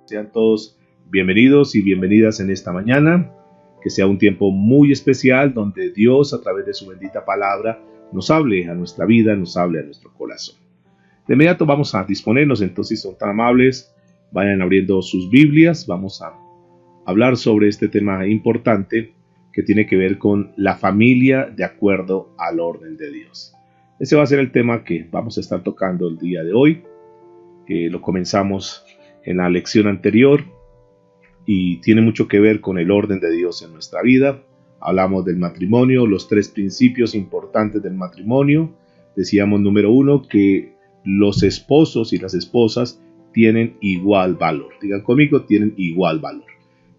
Sean todos bienvenidos y bienvenidas en esta mañana, que sea un tiempo muy especial donde Dios a través de su bendita palabra nos hable a nuestra vida, nos hable a nuestro corazón. De inmediato vamos a disponernos, entonces si son tan amables, vayan abriendo sus Biblias, vamos a hablar sobre este tema importante que tiene que ver con la familia de acuerdo al orden de Dios. Ese va a ser el tema que vamos a estar tocando el día de hoy. Lo comenzamos en la lección anterior y tiene mucho que ver con el orden de Dios en nuestra vida. Hablamos del matrimonio, los tres principios importantes del matrimonio. Decíamos, número 1, que los esposos y las esposas tienen igual valor. Digan conmigo, tienen igual valor.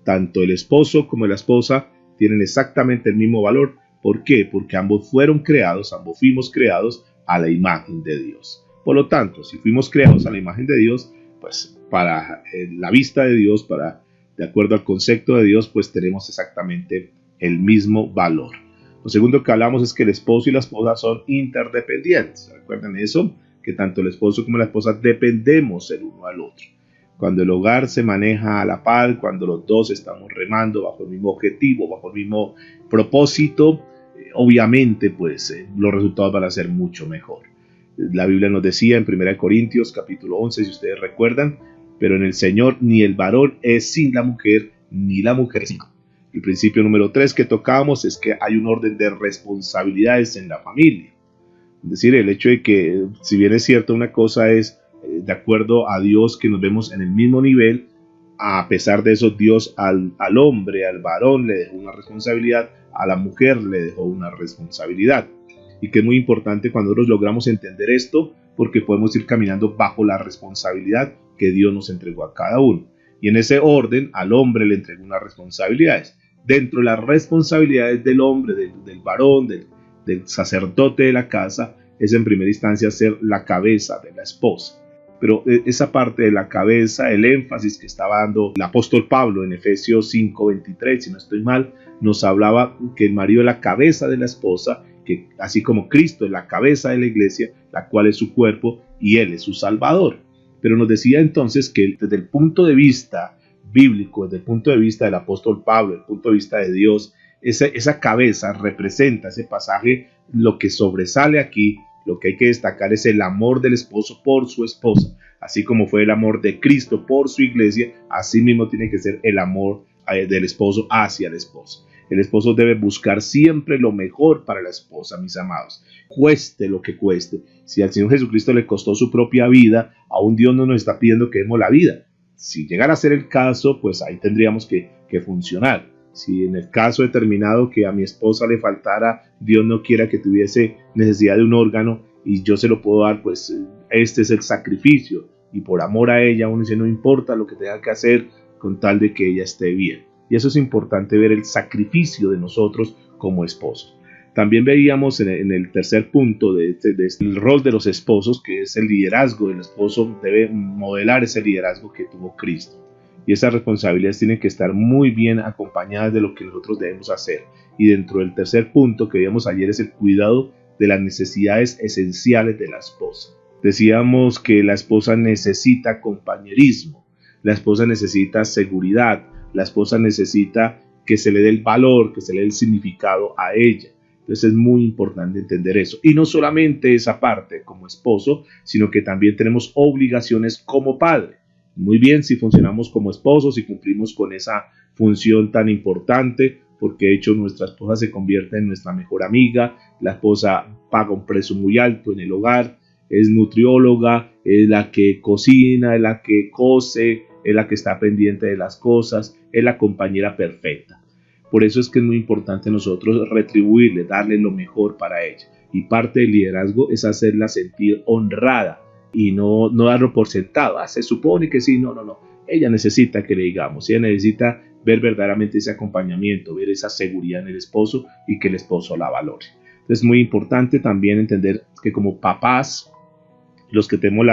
Tanto el esposo como la esposa tienen exactamente el mismo valor. ¿Por qué? Porque ambos fuimos creados a la imagen de Dios. Por lo tanto, si fuimos creados a la imagen de Dios, pues para la vista de Dios, de acuerdo al concepto de Dios, pues tenemos exactamente el mismo valor. Lo segundo que hablamos es que el esposo y la esposa son interdependientes. ¿Recuerdan eso? Que tanto el esposo como la esposa dependemos el uno al otro. Cuando el hogar se maneja a la par, cuando los dos estamos remando bajo el mismo objetivo, bajo el mismo propósito, obviamente pues los resultados van a ser mucho mejor. La Biblia nos decía en 1 Corintios capítulo 11, si ustedes recuerdan, pero en el Señor ni el varón es sin la mujer, ni la mujer es sin. El principio número 3 que tocamos es que hay un orden de responsabilidades en la familia. Es decir, el hecho de que, si bien es cierto, una cosa es de acuerdo a Dios que nos vemos en el mismo nivel, a pesar de eso Dios al hombre, al varón le dejó una responsabilidad, a la mujer le dejó una responsabilidad. Y que es muy importante cuando nosotros logramos entender esto, porque podemos ir caminando bajo la responsabilidad que Dios nos entregó a cada uno. Y en ese orden, al hombre le entregó unas responsabilidades. Dentro de las responsabilidades del hombre, del varón, del sacerdote de la casa, es en primera instancia ser la cabeza de la esposa. Pero esa parte de la cabeza, el énfasis que estaba dando el apóstol Pablo en Efesios 5:23, si no estoy mal, nos hablaba que el marido es la cabeza de la esposa, que así como Cristo es la cabeza de la iglesia, la cual es su cuerpo y Él es su Salvador. Pero nos decía entonces que desde el punto de vista bíblico, desde el punto de vista del apóstol Pablo, desde el punto de vista de Dios, esa cabeza representa ese pasaje. Lo que sobresale aquí, lo que hay que destacar es el amor del esposo por su esposa. Así como fue el amor de Cristo por su iglesia, así mismo tiene que ser el amor del esposo hacia la esposa. El esposo debe buscar siempre lo mejor para la esposa, mis amados, cueste lo que cueste. Si al Señor Jesucristo le costó su propia vida, aún Dios no nos está pidiendo que demos la vida. Si llegara a ser el caso, pues ahí tendríamos que funcionar. Si en el caso determinado que a mi esposa le faltara, Dios no quiera que tuviese necesidad de un órgano y yo se lo puedo dar, pues este es el sacrificio. Y por amor a ella, uno dice, no importa lo que tenga que hacer con tal de que ella esté bien. Y eso es importante, ver el sacrificio de nosotros como esposos. También veíamos en el tercer punto de el rol de los esposos, que es el liderazgo del esposo. Debe modelar ese liderazgo que tuvo Cristo. Y esas responsabilidades tienen que estar muy bien acompañadas de lo que nosotros debemos hacer. Y dentro del tercer punto que vimos ayer es el cuidado de las necesidades esenciales de la esposa. Decíamos que la esposa necesita compañerismo, la esposa necesita seguridad, la esposa necesita que se le dé el valor, que se le dé el significado a ella. Entonces es muy importante entender eso. Y no solamente esa parte como esposo, sino que también tenemos obligaciones como padre. Muy bien si funcionamos como esposos y cumplimos con esa función tan importante, porque de hecho nuestra esposa se convierte en nuestra mejor amiga. La esposa paga un precio muy alto en el hogar, es nutrióloga, es la que cocina, es la que cose, es la que está pendiente de las cosas, es la compañera perfecta. Por eso es que es muy importante nosotros retribuirle, darle lo mejor para ella. Y parte del liderazgo es hacerla sentir honrada y no darlo por sentado. Se supone que sí, no. Ella necesita que le digamos, ella necesita ver verdaderamente ese acompañamiento, ver esa seguridad en el esposo y que el esposo la valore. Entonces es muy importante también entender que como papás, los que tenemos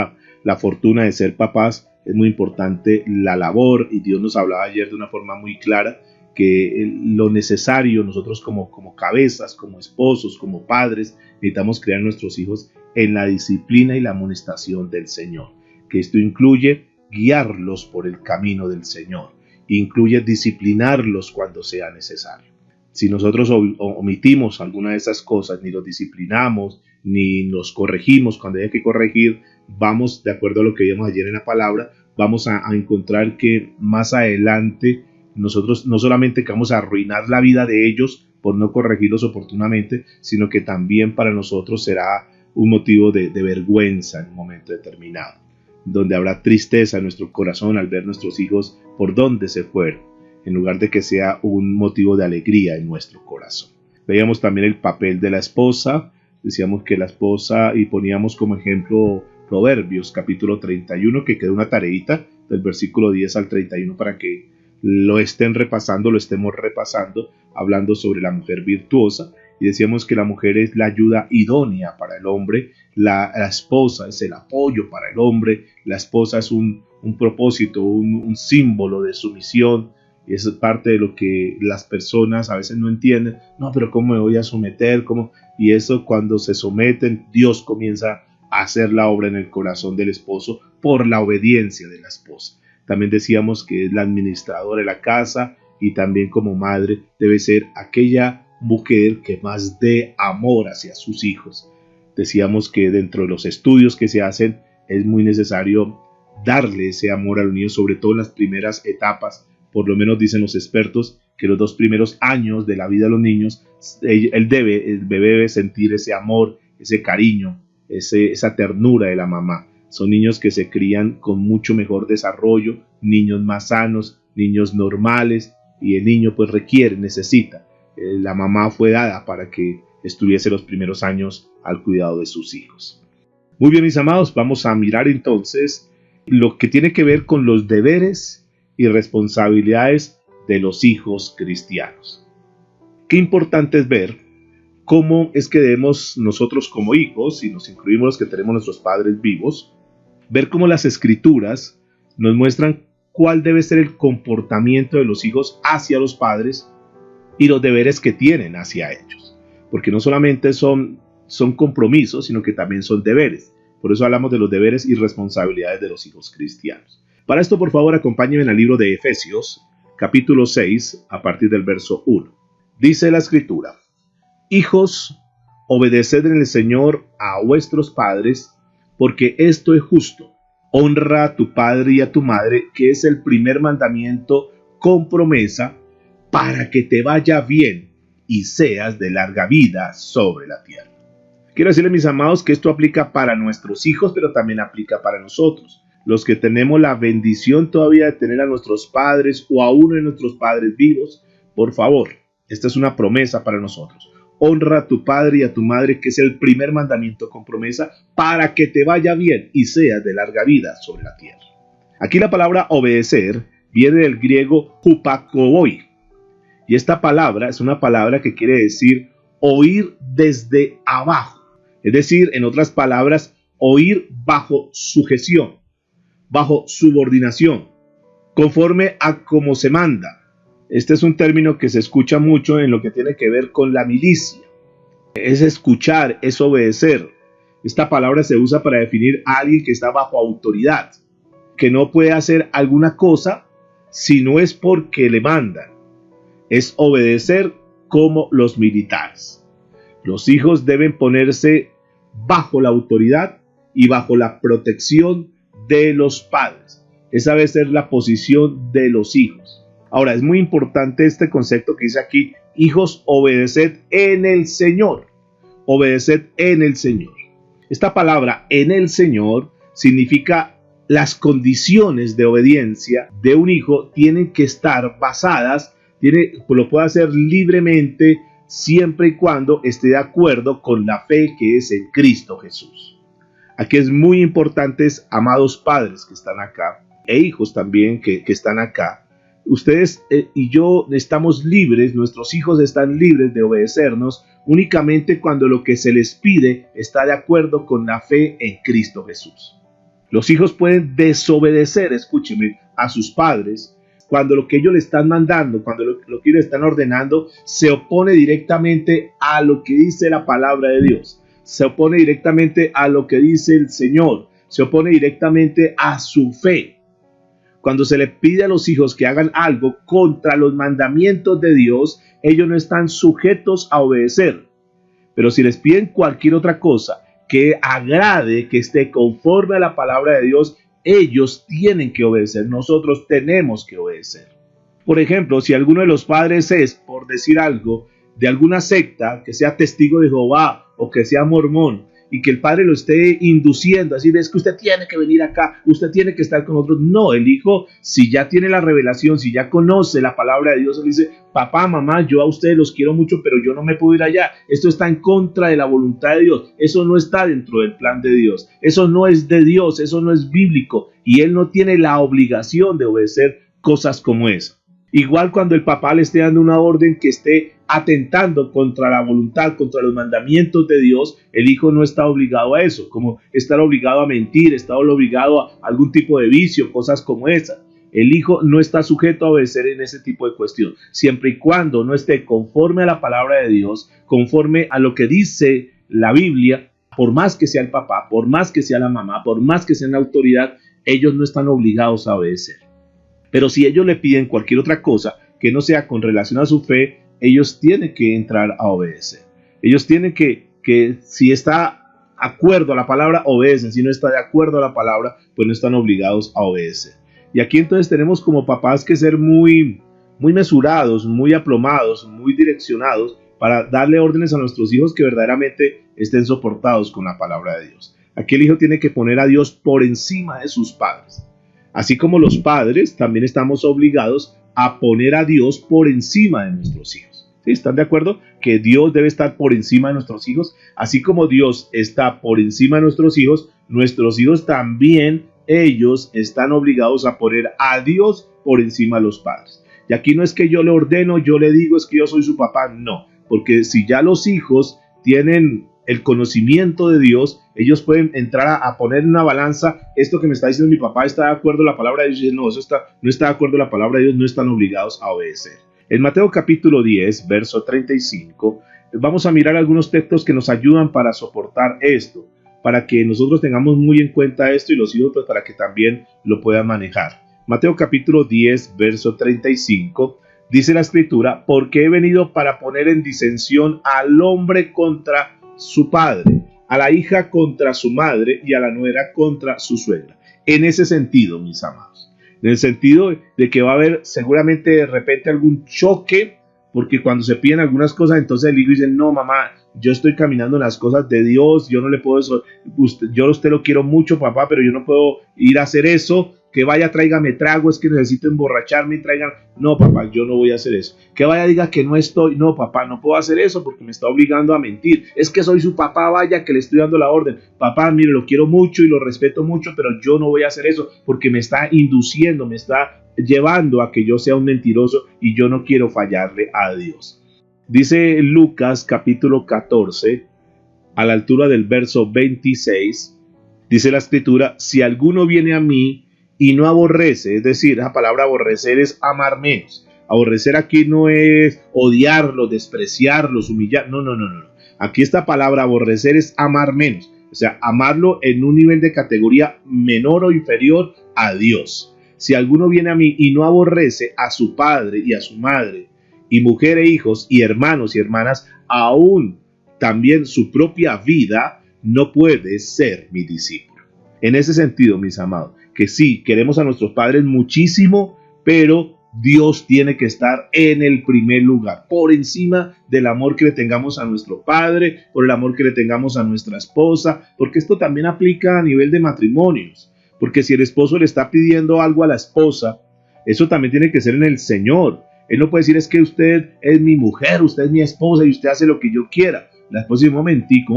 la fortuna de ser papás, es muy importante la labor, y Dios nos hablaba ayer de una forma muy clara, que lo necesario nosotros como cabezas, como esposos, como padres, necesitamos criar a nuestros hijos en la disciplina y la amonestación del Señor, que esto incluye guiarlos por el camino del Señor. Incluye disciplinarlos cuando sea necesario. Si nosotros omitimos alguna de esas cosas, ni los disciplinamos, ni los corregimos cuando hay que corregir, vamos, de acuerdo a lo que vimos ayer en la palabra, vamos a encontrar que más adelante nosotros no solamente que vamos a arruinar la vida de ellos por no corregirlos oportunamente, sino que también para nosotros será un motivo de vergüenza en un momento determinado, donde habrá tristeza en nuestro corazón al ver nuestros hijos por dónde se fueron, en lugar de que sea un motivo de alegría en nuestro corazón. Veíamos también el papel de la esposa, decíamos que la esposa, y poníamos como ejemplo Proverbios capítulo 31, que queda una tareita del versículo 10 al 31 para que lo estén repasando, lo estemos repasando, hablando sobre la mujer virtuosa. Y decíamos que la mujer es la ayuda idónea para el hombre, la esposa es el apoyo para el hombre, la esposa es un propósito, un símbolo de sumisión. Y eso es parte de lo que las personas a veces no entienden. No, pero ¿cómo me voy a someter? ¿Cómo? Y eso, cuando se someten, Dios comienza a hacer la obra en el corazón del esposo por la obediencia de la esposa. También decíamos que es la administradora de la casa, y también como madre debe ser aquella mujer que más dé amor hacia sus hijos. Decíamos que dentro de los estudios que se hacen es muy necesario darle ese amor a los niños, sobre todo en las primeras etapas. Por lo menos dicen los expertos que los 2 primeros años de la vida de los niños, el bebé debe sentir ese amor, ese cariño, esa ternura de la mamá. Son niños que se crían con mucho mejor desarrollo, niños más sanos, niños normales, y el niño pues necesita. La mamá fue dada para que estuviese los primeros años al cuidado de sus hijos. Muy bien, mis amados, vamos a mirar entonces lo que tiene que ver con los deberes y responsabilidades de los hijos cristianos. Qué importante es ver cómo es que debemos nosotros como hijos, y nos incluimos los que tenemos nuestros padres vivos, ver cómo las escrituras nos muestran cuál debe ser el comportamiento de los hijos hacia los padres y los deberes que tienen hacia ellos. Porque no solamente son compromisos, sino que también son deberes. Por eso hablamos de los deberes y responsabilidades de los hijos cristianos. Para esto, por favor, acompáñenme al libro de Efesios, capítulo 6, a partir del verso 1. Dice la escritura: Hijos, obedeced en el Señor a vuestros padres, porque esto es justo. Honra a tu padre y a tu madre, que es el primer mandamiento con promesa, para que te vaya bien y seas de larga vida sobre la tierra. Quiero decirles, mis amados, que esto aplica para nuestros hijos, pero también aplica para nosotros. Los que tenemos la bendición todavía de tener a nuestros padres o a uno de nuestros padres vivos, por favor, esta es una promesa para nosotros. Honra a tu padre y a tu madre, que es el primer mandamiento con promesa, para que te vaya bien y seas de larga vida sobre la tierra. Aquí la palabra obedecer viene del griego hupakoboi. Y esta palabra es una palabra que quiere decir oír desde abajo. Es decir, en otras palabras, oír bajo sujeción, bajo subordinación, conforme a como se manda. Este es un término que se escucha mucho en lo que tiene que ver con la milicia. Es escuchar, es obedecer. Esta palabra se usa para definir a alguien que está bajo autoridad, que no puede hacer alguna cosa si no es porque le mandan. Es obedecer como los militares. Los hijos deben ponerse bajo la autoridad y bajo la protección de los padres. Esa debe ser la posición de los hijos. Ahora, es muy importante este concepto que dice aquí: hijos, obedeced en el Señor. Obedeced en el Señor. Esta palabra en el Señor significa las condiciones de obediencia de un hijo tienen que estar basadas, lo puede hacer libremente siempre y cuando esté de acuerdo con la fe que es en Cristo Jesús. Aquí es muy importante, amados padres que están acá, e hijos también que están acá. Ustedes y yo estamos libres, nuestros hijos están libres de obedecernos únicamente cuando lo que se les pide está de acuerdo con la fe en Cristo Jesús. Los hijos pueden desobedecer, escúcheme, a sus padres cuando lo que ellos le están mandando, cuando lo que ellos le están ordenando se opone directamente a lo que dice la palabra de Dios, se opone directamente a lo que dice el Señor, se opone directamente a su fe. Cuando se le pide a los hijos que hagan algo contra los mandamientos de Dios, ellos no están sujetos a obedecer. Pero si les piden cualquier otra cosa que agrade, que esté conforme a la palabra de Dios, ellos tienen que obedecer. Nosotros tenemos que obedecer. Por ejemplo, si alguno de los padres es, por decir algo, de alguna secta, que sea testigo de Jehová o que sea mormón, y que el padre lo esté induciendo, así ves que usted tiene que venir acá, usted tiene que estar con nosotros. No, el hijo, si ya tiene la revelación, si ya conoce la palabra de Dios, él dice, papá, mamá, yo a ustedes los quiero mucho, pero yo no me puedo ir allá. Esto está en contra de la voluntad de Dios. Eso no está dentro del plan de Dios. Eso no es de Dios, eso no es bíblico. Y él no tiene la obligación de obedecer cosas como esa. Igual cuando el papá le esté dando una orden que esté atentando contra la voluntad, contra los mandamientos de Dios, el hijo no está obligado a eso, como estar obligado a mentir, estar obligado a algún tipo de vicio, cosas como esa. El hijo no está sujeto a obedecer en ese tipo de cuestión, siempre y cuando no esté conforme a la palabra de Dios, conforme a lo que dice la Biblia. Por más que sea el papá, por más que sea la mamá, por más que sean la autoridad, ellos no están obligados a obedecer. Pero si ellos le piden cualquier otra cosa que no sea con relación a su fe, ellos tienen que entrar a obedecer. Ellos tienen que si está de acuerdo a la palabra, obedecen. Si no está de acuerdo a la palabra, pues no están obligados a obedecer. Y aquí entonces tenemos como papás que ser muy mesurados, muy aplomados, muy direccionados para darle órdenes a nuestros hijos que verdaderamente estén soportados con la palabra de Dios. Aquí el hijo tiene que poner a Dios por encima de sus padres. Así como los padres, también estamos obligados a poner a Dios por encima de nuestros hijos. ¿Sí? ¿Están de acuerdo? Que Dios debe estar por encima de nuestros hijos. Así como Dios está por encima de nuestros hijos también, ellos están obligados a poner a Dios por encima de los padres. Y aquí no es que yo le ordeno, yo le digo, es que yo soy su papá. No, porque si ya los hijos tienen el conocimiento de Dios, ellos pueden entrar a poner en una balanza, esto que me está diciendo mi papá está de acuerdo a la palabra de Dios, no, no está de acuerdo a la palabra de Dios, no están obligados a obedecer. En Mateo capítulo 10, verso 35, vamos a mirar algunos textos que nos ayudan para soportar esto, para que nosotros tengamos muy en cuenta esto y los hijos pues, para que también lo puedan manejar. Mateo capítulo 10, verso 35, dice la escritura, porque he venido para poner en disensión al hombre contra su padre, a la hija contra su madre y a la nuera contra su suegra. En ese sentido, mis amados, en el sentido de que va a haber seguramente de repente algún choque, porque cuando se piden algunas cosas, entonces el hijo dice, no mamá, yo estoy caminando en las cosas de Dios, yo no le puedo eso, yo a usted lo quiero mucho papá, pero yo no puedo ir a hacer eso, que vaya tráigame trago, es que necesito emborracharme y traigan, no papá, yo no voy a hacer eso, que vaya diga que no estoy, no papá, no puedo hacer eso porque me está obligando a mentir, es que soy su papá, vaya que le estoy dando la orden, papá, mire, lo quiero mucho y lo respeto mucho, pero yo no voy a hacer eso porque me está induciendo, me está llevando a que yo sea un mentiroso y yo no quiero fallarle a Dios. Dice Lucas capítulo 14, a la altura del verso 26, dice la escritura, si alguno viene a mí y no aborrece, es decir, la palabra aborrecer es amar menos. Aborrecer aquí no es odiarlos, despreciarlos, humillar, no. Aquí esta palabra aborrecer es amar menos, o sea, amarlo en un nivel de categoría menor o inferior a Dios. Si alguno viene a mí y no aborrece a su padre y a su madre, y mujer e hijos, y hermanos y hermanas, aún también su propia vida, no puede ser mi discípulo. En ese sentido, mis amados, que sí, queremos a nuestros padres muchísimo, pero Dios tiene que estar en el primer lugar, por encima del amor que le tengamos a nuestro padre, por el amor que le tengamos a nuestra esposa, porque esto también aplica a nivel de matrimonios, porque si el esposo le está pidiendo algo a la esposa, eso también tiene que ser en el Señor. Él no puede decir, es que usted es mi mujer, usted es mi esposa y usted hace lo que yo quiera. La esposa dice, un momentico,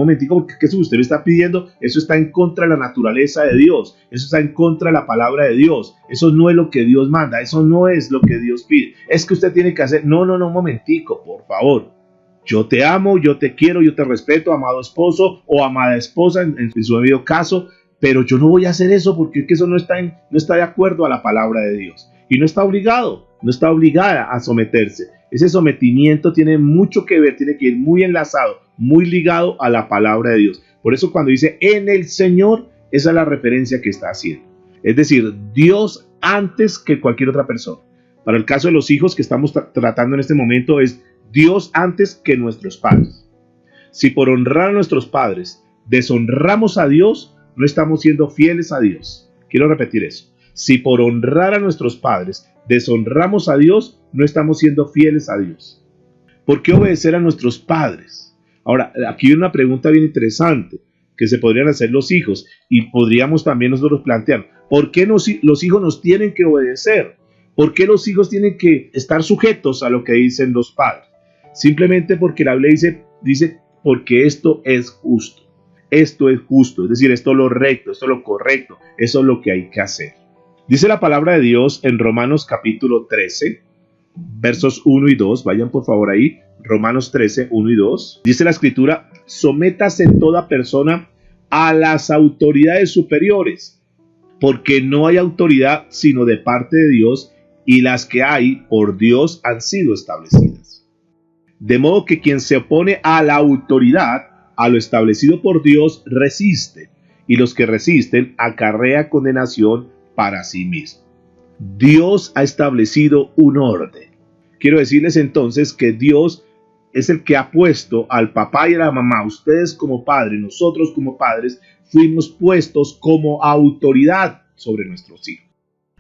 porque eso que usted le está pidiendo, eso está en contra de la naturaleza de Dios, eso está en contra de la palabra de Dios, eso no es lo que Dios manda, eso no es lo que Dios pide. Es que usted tiene que hacer, no, un momentico, por favor. Yo te amo, yo te quiero, yo te respeto, amado esposo o amada esposa, en su debido caso, pero yo no voy a hacer eso porque es que eso no está de acuerdo a la palabra de Dios. Y no está obligado, no está obligada a someterse. Ese sometimiento tiene mucho que ver, tiene que ir muy enlazado, muy ligado a la palabra de Dios. Por eso cuando dice en el Señor, esa es la referencia que está haciendo. Es decir, Dios antes que cualquier otra persona. Para el caso de los hijos que estamos tratando en este momento es Dios antes que nuestros padres. Si por honrar a nuestros padres deshonramos a Dios, no estamos siendo fieles a Dios. Quiero repetir eso. Si por honrar a nuestros padres deshonramos a Dios, no estamos siendo fieles a Dios. ¿Por qué obedecer a nuestros padres? Ahora, aquí hay una pregunta bien interesante que se podrían hacer los hijos y podríamos también nosotros plantear. ¿Por qué los hijos nos tienen que obedecer? ¿Por qué los hijos tienen que estar sujetos a lo que dicen los padres? Simplemente porque la Biblia dice porque esto es justo. Esto es justo, es decir, esto es lo recto, esto es lo correcto, eso es lo que hay que hacer. Dice la palabra de Dios en Romanos capítulo 13, versos 1 y 2, vayan por favor ahí, Romanos 13, 1 y 2. Dice la escritura, sométase toda persona a las autoridades superiores, porque no hay autoridad sino de parte de Dios, y las que hay por Dios han sido establecidas. De modo que quien se opone a la autoridad, a lo establecido por Dios, resiste, y los que resisten acarrea condenación para sí mismo. Dios ha establecido un orden. Quiero decirles entonces que Dios es el que ha puesto al papá y a la mamá, ustedes como padres, nosotros como padres, fuimos puestos como autoridad sobre nuestros hijos.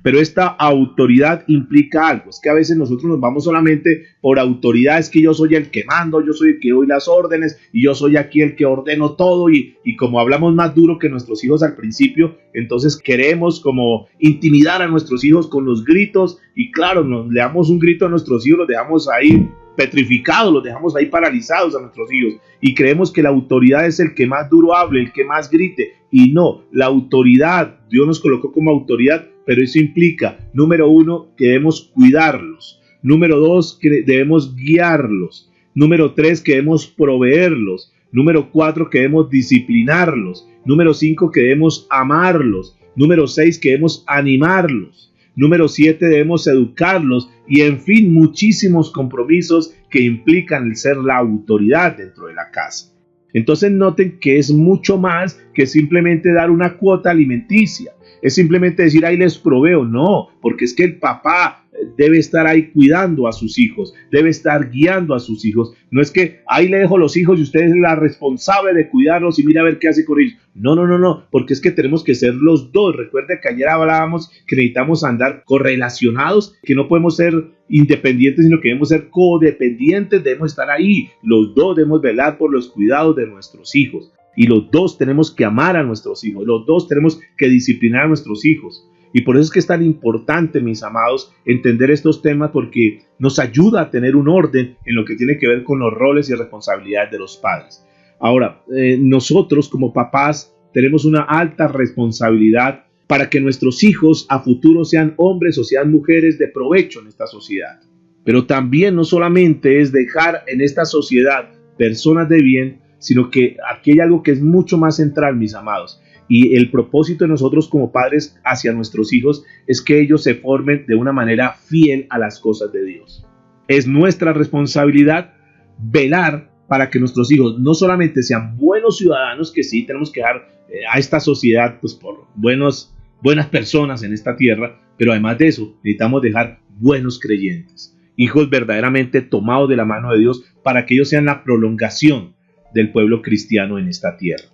Pero esta autoridad implica algo, es que a veces nosotros nos vamos solamente por autoridad, es que yo soy el que mando, yo soy el que doy las órdenes y yo soy aquí el que ordeno todo y como hablamos más duro que nuestros hijos al principio, entonces queremos como intimidar a nuestros hijos con los gritos y claro, le damos un grito a nuestros hijos, los dejamos ahí petrificados, los dejamos ahí paralizados a nuestros hijos y creemos que la autoridad es el que más duro hable, el que más grite y no, la autoridad, Dios nos colocó como autoridad, pero eso implica, número 1, que debemos cuidarlos, número 2, que debemos guiarlos, número 3, que debemos proveerlos, número 4, que debemos disciplinarlos, número 5, que debemos amarlos, número 6, que debemos animarlos, número 7, debemos educarlos y en fin, muchísimos compromisos que implican el ser la autoridad dentro de la casa. Entonces noten que es mucho más que simplemente dar una cuota alimenticia. Es simplemente decir, ahí les proveo. No, porque es que el papá debe estar ahí cuidando a sus hijos, debe estar guiando a sus hijos. No es que ahí le dejo los hijos y usted es la responsable de cuidarlos y mira a ver qué hace con ellos. No, porque es que tenemos que ser los dos. Recuerde que ayer hablábamos que necesitamos andar correlacionados, que no podemos ser independientes, sino que debemos ser codependientes, debemos estar ahí. Los dos debemos velar por los cuidados de nuestros hijos. Y los dos tenemos que amar a nuestros hijos, los dos tenemos que disciplinar a nuestros hijos. Y por eso es que es tan importante, mis amados, entender estos temas porque nos ayuda a tener un orden en lo que tiene que ver con los roles y responsabilidades de los padres. Ahora, nosotros como papás tenemos una alta responsabilidad para que nuestros hijos a futuro sean hombres o sean mujeres de provecho en esta sociedad. Pero también no solamente es dejar en esta sociedad personas de bien, sino que aquí hay algo que es mucho más central, mis amados. Y el propósito de nosotros como padres hacia nuestros hijos es que ellos se formen de una manera fiel a las cosas de Dios. Es nuestra responsabilidad velar para que nuestros hijos no solamente sean buenos ciudadanos, que sí tenemos que dar a esta sociedad pues, por buenas personas en esta tierra, pero además de eso necesitamos dejar buenos creyentes, hijos verdaderamente tomados de la mano de Dios para que ellos sean la prolongación del pueblo cristiano en esta tierra.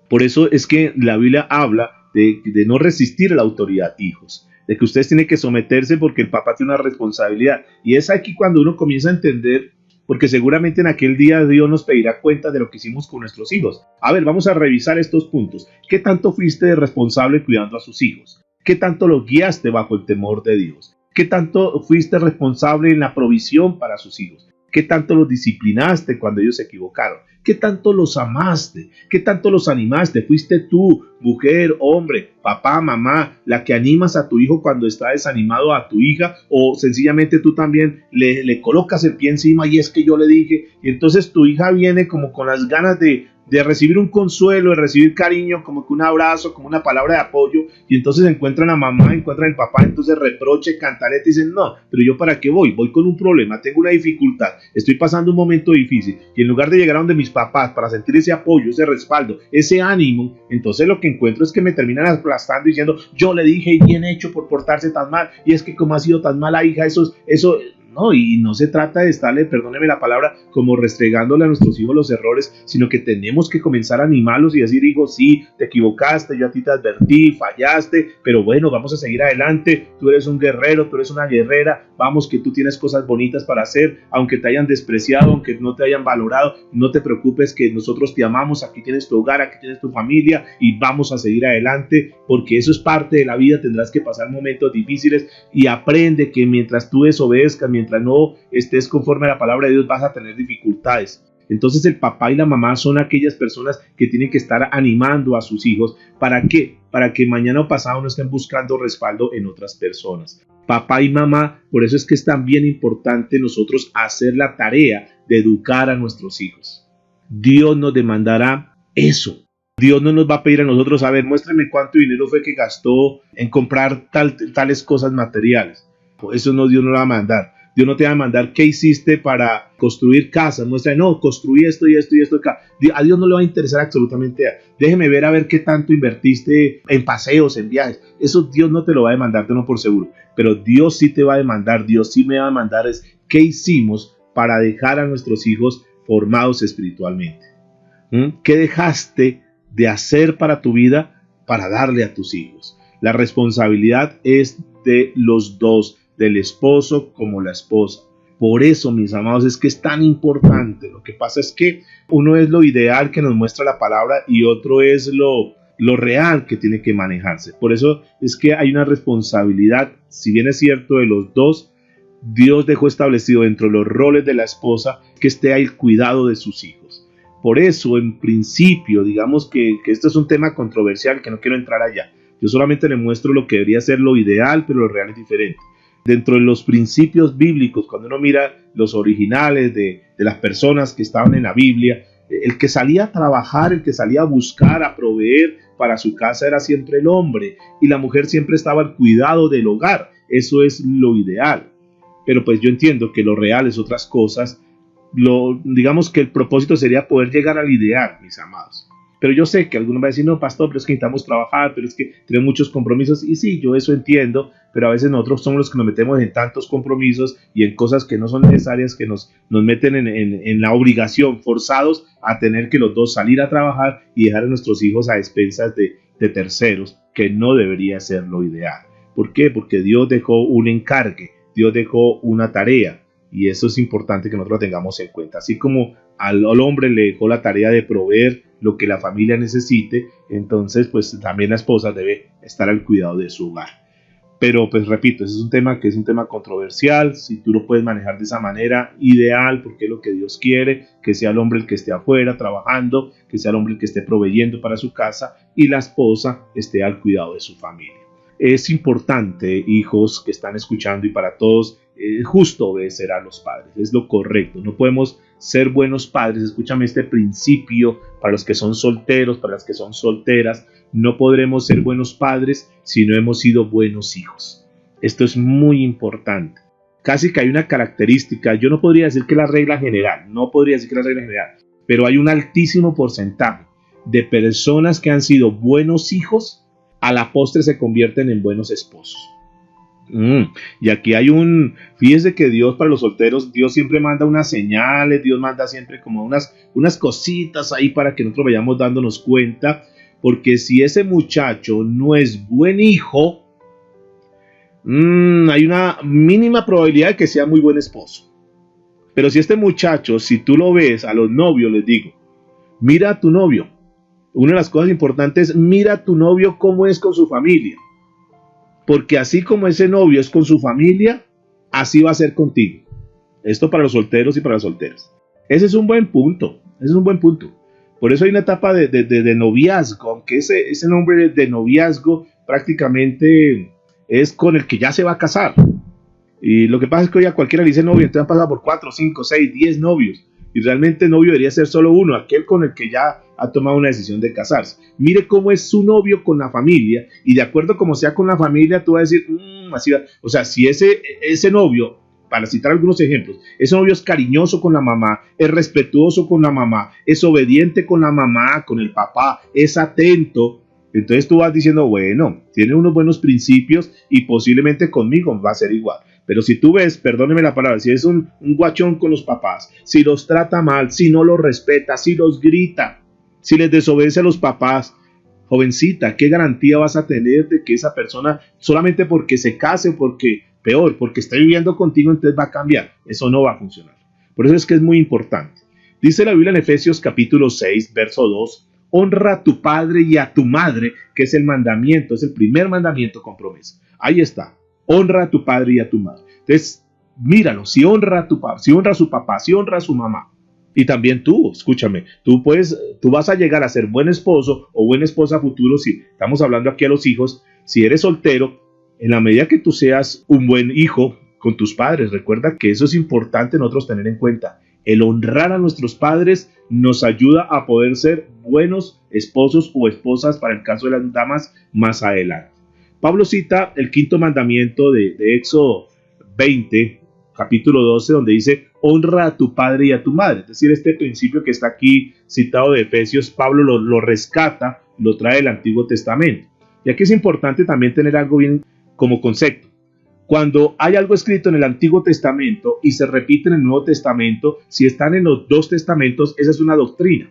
Por eso es que la Biblia habla de no resistir a la autoridad, hijos, de que ustedes tienen que someterse porque el papá tiene una responsabilidad. Y es aquí cuando uno comienza a entender, porque seguramente en aquel día Dios nos pedirá cuenta de lo que hicimos con nuestros hijos. A ver, vamos a revisar estos puntos. ¿Qué tanto fuiste responsable cuidando a sus hijos? ¿Qué tanto los guiaste bajo el temor de Dios? ¿Qué tanto fuiste responsable en la provisión para sus hijos? ¿Qué tanto los disciplinaste cuando ellos se equivocaron? ¿Qué tanto los amaste? ¿Qué tanto los animaste? ¿Fuiste tú, mujer, hombre, papá, mamá, la que animas a tu hijo cuando está desanimado a tu hija? ¿O sencillamente tú también le colocas el pie encima y es que yo le dije? Y entonces tu hija viene como con las ganas de de recibir un consuelo, de recibir cariño, como que un abrazo, como una palabra de apoyo, y entonces encuentran a mamá, encuentran al papá, entonces reproche, cantaleta, y dicen, no, pero yo para qué voy con un problema, tengo una dificultad, estoy pasando un momento difícil, y en lugar de llegar a donde mis papás para sentir ese apoyo, ese respaldo, ese ánimo, entonces lo que encuentro es que me terminan aplastando diciendo, yo le dije y bien hecho por portarse tan mal, y es que como ha sido tan mala hija, eso no, y no se trata de estarle, perdóneme la palabra, como restregándole a nuestros hijos los errores, sino que tenemos que comenzar a animarlos y decir, hijo, sí, te equivocaste, yo a ti te advertí, fallaste, pero bueno, vamos a seguir adelante, tú eres un guerrero, tú eres una guerrera, vamos que tú tienes cosas bonitas para hacer, aunque te hayan despreciado, aunque no te hayan valorado, no te preocupes que nosotros te amamos, aquí tienes tu hogar, aquí tienes tu familia y vamos a seguir adelante, porque eso es parte de la vida, tendrás que pasar momentos difíciles y aprende que mientras tú desobedezcas, mientras no estés conforme a la palabra de Dios, vas a tener dificultades. Entonces el papá y la mamá son aquellas personas que tienen que estar animando a sus hijos. ¿Para qué? Para que mañana o pasado no estén buscando respaldo en otras personas. Papá y mamá, por eso es que es tan bien importante nosotros hacer la tarea de educar a nuestros hijos. Dios nos demandará eso. Dios no nos va a pedir a nosotros, a ver, muéstrame cuánto dinero fue que gastó en comprar tales cosas materiales. Eso no, Dios no lo va a mandar. Dios no te va a mandar qué hiciste para construir casas. Muestra, no, construí esto y esto y esto acá. A Dios no le va a interesar absolutamente nada. Déjeme ver a ver qué tanto invertiste en paseos, en viajes. Eso Dios no te lo va a demandar, tenlo por seguro. Pero Dios sí te va a demandar, Dios sí me va a demandar es qué hicimos para dejar a nuestros hijos formados espiritualmente. ¿Qué dejaste de hacer para tu vida para darle a tus hijos? La responsabilidad es de los dos, del esposo como la esposa. Por eso, mis amados, es que es tan importante. Lo que pasa es que uno es lo ideal que nos muestra la palabra y otro es lo real que tiene que manejarse. Por eso es que hay una responsabilidad, si bien es cierto, de los dos. Dios dejó establecido dentro de los roles de la esposa que esté al cuidado de sus hijos. Por eso, en principio, digamos que esto es un tema controversial que no quiero entrar allá. Yo solamente le muestro lo que debería ser lo ideal, pero lo real es diferente. Dentro de los principios bíblicos, cuando uno mira los originales de las personas que estaban en la Biblia, el que salía a trabajar, el que salía a buscar, a proveer para su casa era siempre el hombre, y la mujer siempre estaba al cuidado del hogar. Eso es lo ideal. Pero pues yo entiendo que lo real es otras cosas. Digamos que el propósito sería poder llegar al ideal, mis amados. Pero yo sé que algunos van a decir, no, pastor, pero es que necesitamos trabajar, pero es que tenemos muchos compromisos. Y sí, yo eso entiendo, pero a veces nosotros somos los que nos metemos en tantos compromisos y en cosas que no son necesarias, que nos meten en la obligación, forzados a tener que los dos salir a trabajar y dejar a nuestros hijos a expensas de terceros, que no debería ser lo ideal. ¿Por qué? Porque Dios dejó un encargue, Dios dejó una tarea. Y eso es importante que nosotros lo tengamos en cuenta. Así como al hombre le dejó la tarea de proveer lo que la familia necesite, entonces pues también la esposa debe estar al cuidado de su hogar. Pero pues repito, ese es un tema que es un tema controversial. Si tú lo puedes manejar de esa manera, ideal, porque es lo que Dios quiere, que sea el hombre el que esté afuera trabajando, que sea el hombre el que esté proveyendo para su casa y la esposa esté al cuidado de su familia. Es importante, hijos que están escuchando, y para todos, justo obedecer a los padres, es lo correcto. No podemos ser buenos padres, escúchame este principio, para los que son solteros, para las que son solteras, no podremos ser buenos padres si no hemos sido buenos hijos. Esto es muy importante. Casi que hay una característica, yo no podría decir que la regla general, pero hay un altísimo porcentaje de personas que han sido buenos hijos, a la postre se convierten en buenos esposos. Y aquí hay fíjese que Dios para los solteros, Dios siempre manda unas señales, Dios manda siempre como unas cositas ahí para que nosotros vayamos dándonos cuenta, porque si ese muchacho no es buen hijo, hay una mínima probabilidad de que sea muy buen esposo. Pero si este muchacho, si tú lo ves, a los novios les digo, mira a tu novio. Una de las cosas importantes es mira a tu novio cómo es con su familia. Porque así como ese novio es con su familia, así va a ser contigo. Esto para los solteros y para las solteras. Ese es un buen punto. Por eso hay una etapa de noviazgo, aunque ese nombre de noviazgo prácticamente es con el que ya se va a casar. Y lo que pasa es que hoy a cualquiera le dice novio, entonces han pasado por 4, 5, 6, 10 novios. Y realmente novio debería ser solo uno, aquel con el que ya ha tomado una decisión de casarse. Mire cómo es su novio con la familia y de acuerdo como sea con la familia, tú vas a decir, así va. O sea, si ese novio, para citar algunos ejemplos, ese novio es cariñoso con la mamá, es respetuoso con la mamá, es obediente con la mamá, con el papá, es atento. Entonces tú vas diciendo, bueno, tiene unos buenos principios y posiblemente conmigo va a ser igual. Pero si tú ves, perdóneme la palabra, si es un guachón con los papás, si los trata mal, si no los respeta, si los grita, si les desobedece a los papás, jovencita, ¿qué garantía vas a tener de que esa persona, solamente porque se case o porque esté viviendo contigo, entonces va a cambiar? Eso no va a funcionar. Por eso es que es muy importante. Dice la Biblia en Efesios capítulo 6, verso 2, honra a tu padre y a tu madre, que es el mandamiento, es el primer mandamiento con promesa. Ahí está. Honra a tu padre y a tu madre. Entonces, míralo, si honra a tu papá, si honra a su papá, si honra a su mamá. Y también tú, escúchame, tú vas a llegar a ser buen esposo o buena esposa futuro, si estamos hablando aquí a los hijos, si eres soltero, en la medida que tú seas un buen hijo con tus padres. Recuerda que eso es importante nosotros tener en cuenta. El honrar a nuestros padres nos ayuda a poder ser buenos esposos o esposas para el caso de las damas más adelante. Pablo cita el quinto mandamiento de Éxodo 20, capítulo 12, donde dice, honra a tu padre y a tu madre. Es decir, este principio que está aquí citado de Efesios, Pablo lo rescata, lo trae del Antiguo Testamento. Y aquí es importante también tener algo bien como concepto. Cuando hay algo escrito en el Antiguo Testamento y se repite en el Nuevo Testamento, si están en los dos testamentos, esa es una doctrina.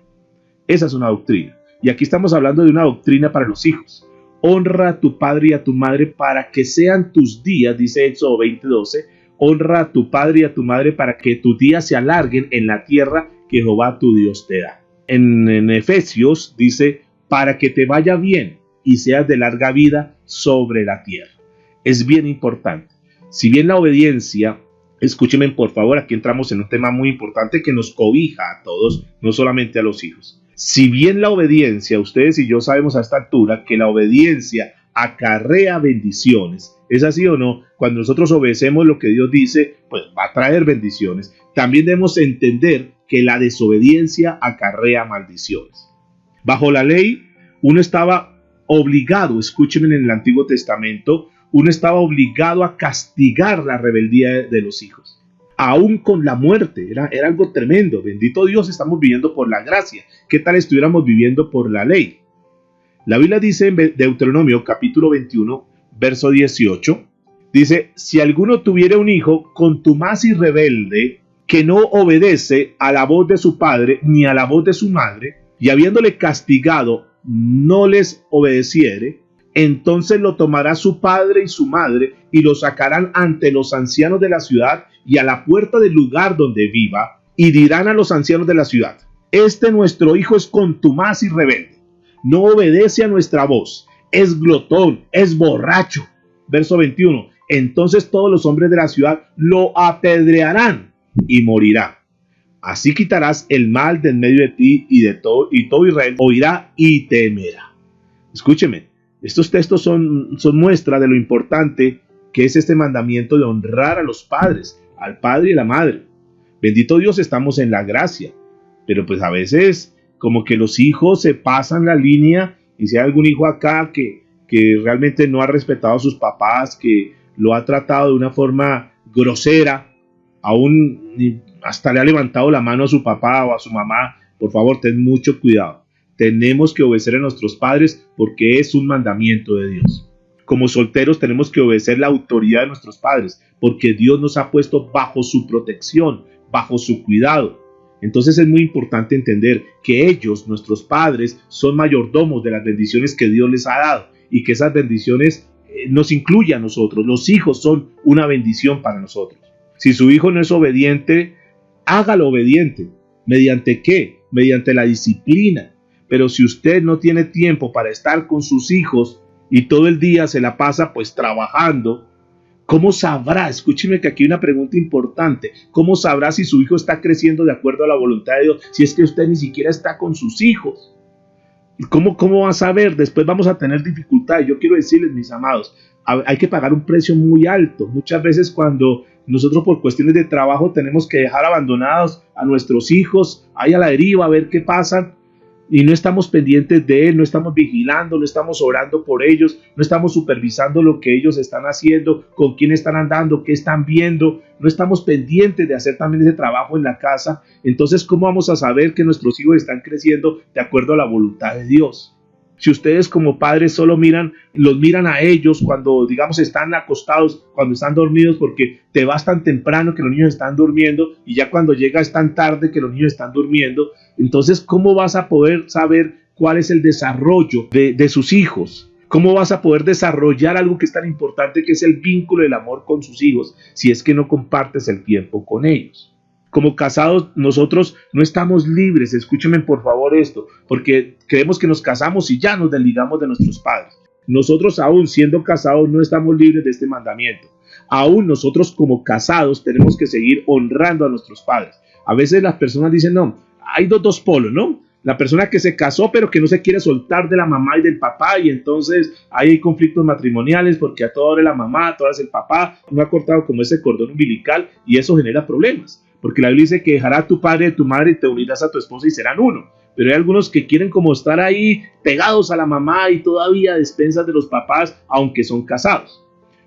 Esa es una doctrina. Y aquí estamos hablando de una doctrina para los hijos. Honra a tu padre y a tu madre para que sean tus días, dice Éxodo 20:12. Honra a tu padre y a tu madre para que tus días se alarguen en la tierra que Jehová tu Dios te da. En Efesios dice, para que te vaya bien y seas de larga vida sobre la tierra. Es bien importante. Si bien la obediencia, escúchenme por favor, aquí entramos en un tema muy importante que nos cobija a todos, no solamente a los hijos. Si bien la obediencia, ustedes y yo sabemos a esta altura que la obediencia acarrea bendiciones, ¿es así o no? Cuando nosotros obedecemos lo que Dios dice, pues va a traer bendiciones. También debemos entender que la desobediencia acarrea maldiciones. Bajo la ley, uno estaba obligado, escúchenme, en el Antiguo Testamento, uno estaba obligado a castigar la rebeldía de los hijos. Aún con la muerte, era algo tremendo. Bendito Dios, estamos viviendo por la gracia. ¿Qué tal estuviéramos viviendo por la ley? La Biblia dice en Deuteronomio capítulo 21, verso 18, dice, si alguno tuviera un hijo contumaz y rebelde, que no obedece a la voz de su padre ni a la voz de su madre, y habiéndole castigado no les obedeciere, entonces lo tomará su padre y su madre y lo sacarán ante los ancianos de la ciudad y a la puerta del lugar donde viva, y dirán a los ancianos de la ciudad, este nuestro hijo es contumaz y rebelde, no obedece a nuestra voz, es glotón, es borracho. Verso 21, entonces todos los hombres de la ciudad lo apedrearán y morirá. Así quitarás el mal de en medio de ti y todo Israel oirá y temerá. Escúcheme. Estos textos son muestra de lo importante que es este mandamiento de honrar a los padres, al padre y a la madre. Bendito Dios, estamos en la gracia, pero pues a veces como que los hijos se pasan la línea y si hay algún hijo acá que realmente no ha respetado a sus papás, que lo ha tratado de una forma grosera, aún hasta le ha levantado la mano a su papá o a su mamá, por favor, ten mucho cuidado. Tenemos que obedecer a nuestros padres porque es un mandamiento de Dios. Como solteros tenemos que obedecer la autoridad de nuestros padres porque Dios nos ha puesto bajo su protección, bajo su cuidado. Entonces es muy importante entender que ellos, nuestros padres, son mayordomos de las bendiciones que Dios les ha dado y que esas bendiciones nos incluyen a nosotros. Los hijos son una bendición para nosotros. Si su hijo no es obediente, hágalo obediente. ¿Mediante qué? Mediante la disciplina. Pero si usted no tiene tiempo para estar con sus hijos y todo el día se la pasa pues trabajando, ¿cómo sabrá? Escúcheme que aquí hay una pregunta importante. ¿Cómo sabrá si su hijo está creciendo de acuerdo a la voluntad de Dios si es que usted ni siquiera está con sus hijos? ¿Cómo va a saber? Después vamos a tener dificultades. Yo quiero decirles, mis amados, hay que pagar un precio muy alto. Muchas veces cuando nosotros por cuestiones de trabajo tenemos que dejar abandonados a nuestros hijos, ahí a la deriva, a ver qué pasa. y no estamos pendientes de él, no estamos vigilando, no estamos orando por ellos, no estamos supervisando lo que ellos están haciendo, con quién están andando, qué están viendo, no estamos pendientes de hacer también ese trabajo en la casa, entonces ¿cómo vamos a saber que nuestros hijos están creciendo de acuerdo a la voluntad de Dios? Si ustedes como padres solo los miran a ellos cuando, digamos, están acostados, cuando están dormidos, porque te vas tan temprano que los niños están durmiendo y ya cuando llegas tan tarde que los niños están durmiendo, entonces, ¿cómo vas a poder saber cuál es el desarrollo de sus hijos? ¿Cómo vas a poder desarrollar algo que es tan importante, que es el vínculo del amor con sus hijos, si es que no compartes el tiempo con ellos? Como casados, nosotros no estamos libres, escúchenme por favor esto, porque creemos que nos casamos y ya nos desligamos de nuestros padres. Nosotros aún siendo casados no estamos libres de este mandamiento. Aún nosotros como casados tenemos que seguir honrando a nuestros padres. A veces las personas dicen, no, hay dos polos, ¿no? La persona que se casó pero que no se quiere soltar de la mamá y del papá, y entonces ahí hay conflictos matrimoniales porque a toda hora es la mamá, a toda hora es el papá, no ha cortado como ese cordón umbilical y eso genera problemas. Porque la Biblia dice que dejará a tu padre y a tu madre y te unirás a tu esposa y serán uno. Pero hay algunos que quieren como estar ahí pegados a la mamá y todavía a despensas de los papás, aunque son casados.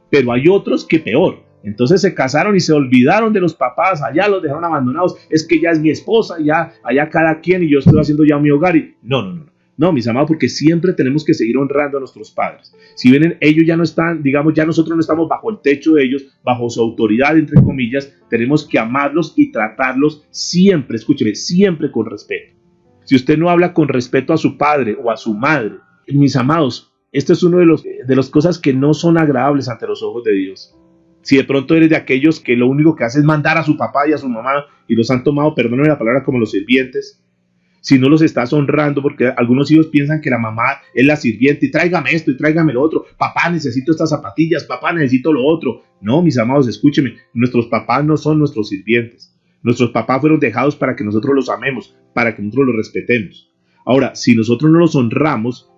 Pero hay otros que peor. Entonces se casaron y se olvidaron de los papás, allá los dejaron abandonados. Es que ya es mi esposa, ya allá cada quien y yo estoy haciendo ya mi hogar. Y no, mis amados, porque siempre tenemos que seguir honrando a nuestros padres. Si vienen, ellos ya no están, digamos, ya nosotros no estamos bajo el techo de ellos, bajo su autoridad, entre comillas, tenemos que amarlos y tratarlos siempre, escúcheme, siempre con respeto. Si usted no habla con respeto a su padre o a su madre, mis amados, esto es uno de las cosas que no son agradables ante los ojos de Dios. Si de pronto eres de aquellos que lo único que hacen es mandar a su papá y a su mamá y los han tomado, perdónenme la palabra, como los sirvientes, si no los estás honrando, porque algunos hijos piensan que la mamá es la sirviente y tráigame esto y tráigame lo otro, papá necesito estas zapatillas, papá necesito lo otro. No, mis amados, escúcheme, nuestros papás no son nuestros sirvientes. Nuestros papás fueron dejados para que nosotros los amemos, para que nosotros los respetemos. Ahora, si nosotros no los honramos,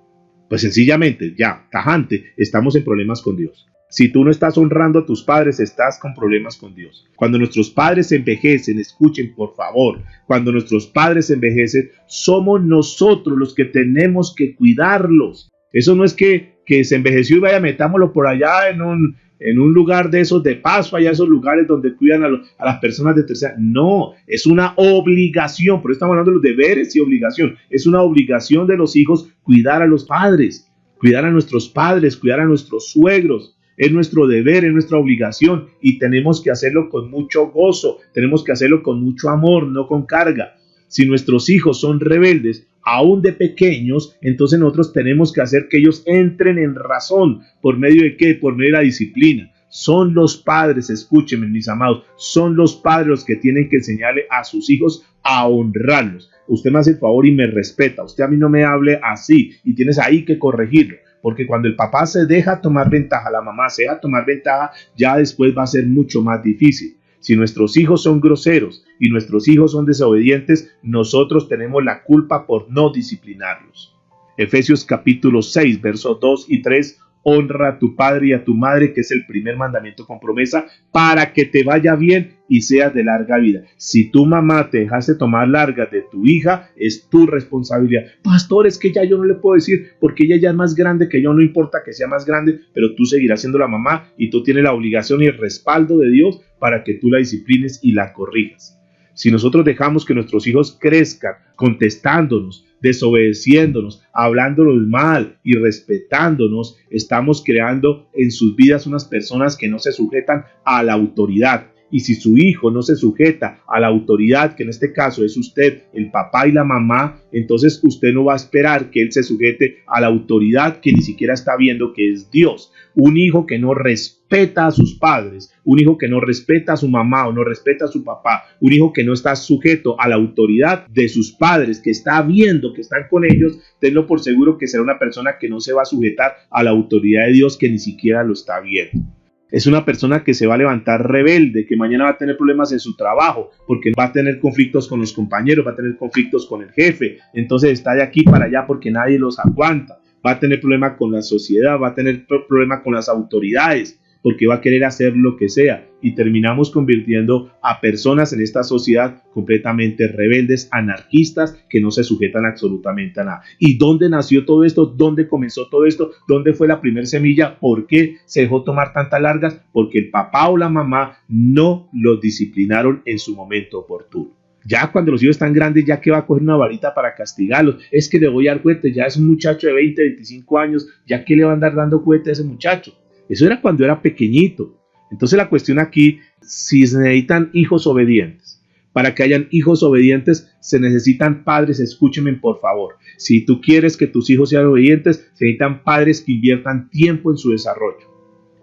pues sencillamente, ya, tajante, estamos en problemas con Dios. Si tú no estás honrando a tus padres, estás con problemas con Dios. Cuando nuestros padres envejecen, escuchen por favor, cuando nuestros padres envejecen, somos nosotros los que tenemos que cuidarlos. Eso no es que se envejeció y vaya, metámoslo por allá en un lugar de esos de paso, allá esos lugares donde cuidan a las personas de tercera. No, es una obligación, por eso estamos hablando de los deberes y obligación. Es una obligación de los hijos cuidar a los padres, cuidar a nuestros padres, cuidar a nuestros suegros. Es nuestro deber, es nuestra obligación y tenemos que hacerlo con mucho gozo, tenemos que hacerlo con mucho amor, no con carga. Si nuestros hijos son rebeldes, aún de pequeños, entonces nosotros tenemos que hacer que ellos entren en razón. ¿Por medio de qué? Por medio de la disciplina. Son los padres, escúchenme mis amados, son los padres los que tienen que enseñarle a sus hijos a honrarlos. Usted me hace el favor y me respeta, usted a mí no me hable así y tienes ahí que corregirlo. Porque cuando el papá se deja tomar ventaja, la mamá se deja tomar ventaja, ya después va a ser mucho más difícil. Si nuestros hijos son groseros y nuestros hijos son desobedientes, nosotros tenemos la culpa por no disciplinarlos. Efesios capítulo 6, versos 2 y 3. Honra a tu padre y a tu madre, que es el primer mandamiento con promesa, para que te vaya bien y seas de larga vida. Si tu mamá te dejaste tomar largas de tu hija, es tu responsabilidad. Pastor, es que ya yo no le puedo decir, porque ella ya es más grande que yo, no importa que sea más grande, pero tú seguirás siendo la mamá y tú tienes la obligación y el respaldo de Dios para que tú la disciplines y la corrijas. Si nosotros dejamos que nuestros hijos crezcan contestándonos, desobedeciéndonos, hablándonos mal y respetándonos, estamos creando en sus vidas unas personas que no se sujetan a la autoridad. Y si su hijo no se sujeta a la autoridad, que en este caso es usted, el papá y la mamá, entonces usted no va a esperar que él se sujete a la autoridad que ni siquiera está viendo, que es Dios. Un hijo que no respeta a sus padres, un hijo que no respeta a su mamá o no respeta a su papá, un hijo que no está sujeto a la autoridad de sus padres, que está viendo que están con ellos, tenlo por seguro que será una persona que no se va a sujetar a la autoridad de Dios, que ni siquiera lo está viendo. Es una persona que se va a levantar rebelde, que mañana va a tener problemas en su trabajo, porque va a tener conflictos con los compañeros, va a tener conflictos con el jefe, entonces está de aquí para allá porque nadie los aguanta, va a tener problemas con la sociedad, va a tener problemas con las autoridades. porque va a querer hacer lo que sea y terminamos convirtiendo a personas en esta sociedad completamente rebeldes, anarquistas, que no se sujetan absolutamente a nada. ¿Y dónde nació todo esto? ¿Dónde comenzó todo esto? ¿Dónde fue la primera semilla? ¿Por qué se dejó tomar tantas largas? Porque el papá o la mamá no los disciplinaron en su momento oportuno. Ya cuando los hijos están grandes, ya que va a coger una varita para castigarlos, es que le voy a dar cohete, ya es un muchacho de 20, 25 años, ya que le va a andar dando cohete a ese muchacho. Eso era cuando era pequeñito. Entonces la cuestión aquí, si se necesitan hijos obedientes, para que hayan hijos obedientes se necesitan padres, escúchenme por favor. Si tú quieres que tus hijos sean obedientes, se necesitan padres que inviertan tiempo en su desarrollo,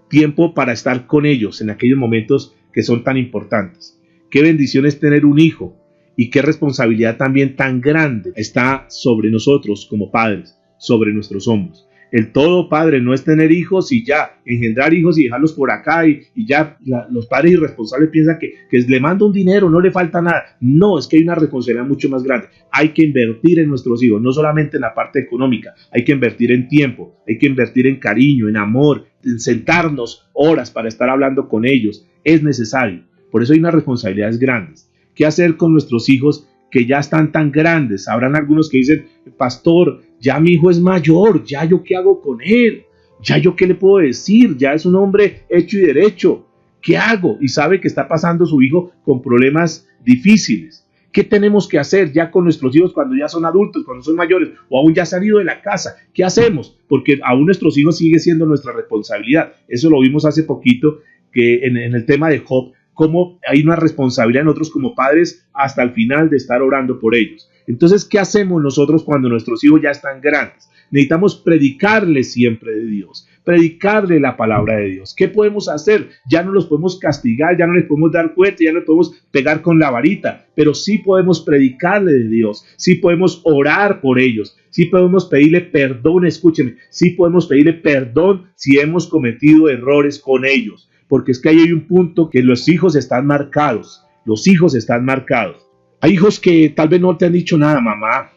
tiempo para estar con ellos en aquellos momentos que son tan importantes. Qué bendición es tener un hijo. Y qué responsabilidad también tan grande está sobre nosotros como padres, sobre nuestros hombros. El todo padre no es tener hijos y ya, engendrar hijos y dejarlos por acá y ya los padres irresponsables piensan que le manda un dinero, no le falta nada. No, es que hay una responsabilidad mucho más grande. Hay que invertir en nuestros hijos, no solamente en la parte económica, hay que invertir en tiempo, hay que invertir en cariño, en amor, en sentarnos horas para estar hablando con ellos. Es necesario. Por eso hay unas responsabilidades grandes. ¿Qué hacer con nuestros hijos que ya están tan grandes? Habrán algunos que dicen, pastor, ya mi hijo es mayor, ya yo qué hago con él, ya yo qué le puedo decir, ya es un hombre hecho y derecho, ¿qué hago? Y sabe que está pasando su hijo con problemas difíciles. ¿Qué tenemos que hacer ya con nuestros hijos cuando ya son adultos, cuando son mayores o aún ya han salido de la casa? ¿Qué hacemos? Porque aún nuestros hijos sigue siendo nuestra responsabilidad. Eso lo vimos hace poquito que en el tema de Job, cómo hay una responsabilidad en nosotros como padres hasta el final de estar orando por ellos. Entonces, ¿qué hacemos nosotros cuando nuestros hijos ya están grandes? Necesitamos predicarles siempre de Dios, predicarle la palabra de Dios. ¿Qué podemos hacer? Ya no los podemos castigar, ya no les podemos dar fuerte, ya no les podemos pegar con la varita, pero sí podemos predicarle de Dios, sí podemos orar por ellos, sí podemos pedirle perdón, escúchenme, sí podemos pedirle perdón si hemos cometido errores con ellos. Porque es que ahí hay un punto que los hijos están marcados. Los hijos están marcados. Hay hijos que tal vez no te han dicho nada, mamá.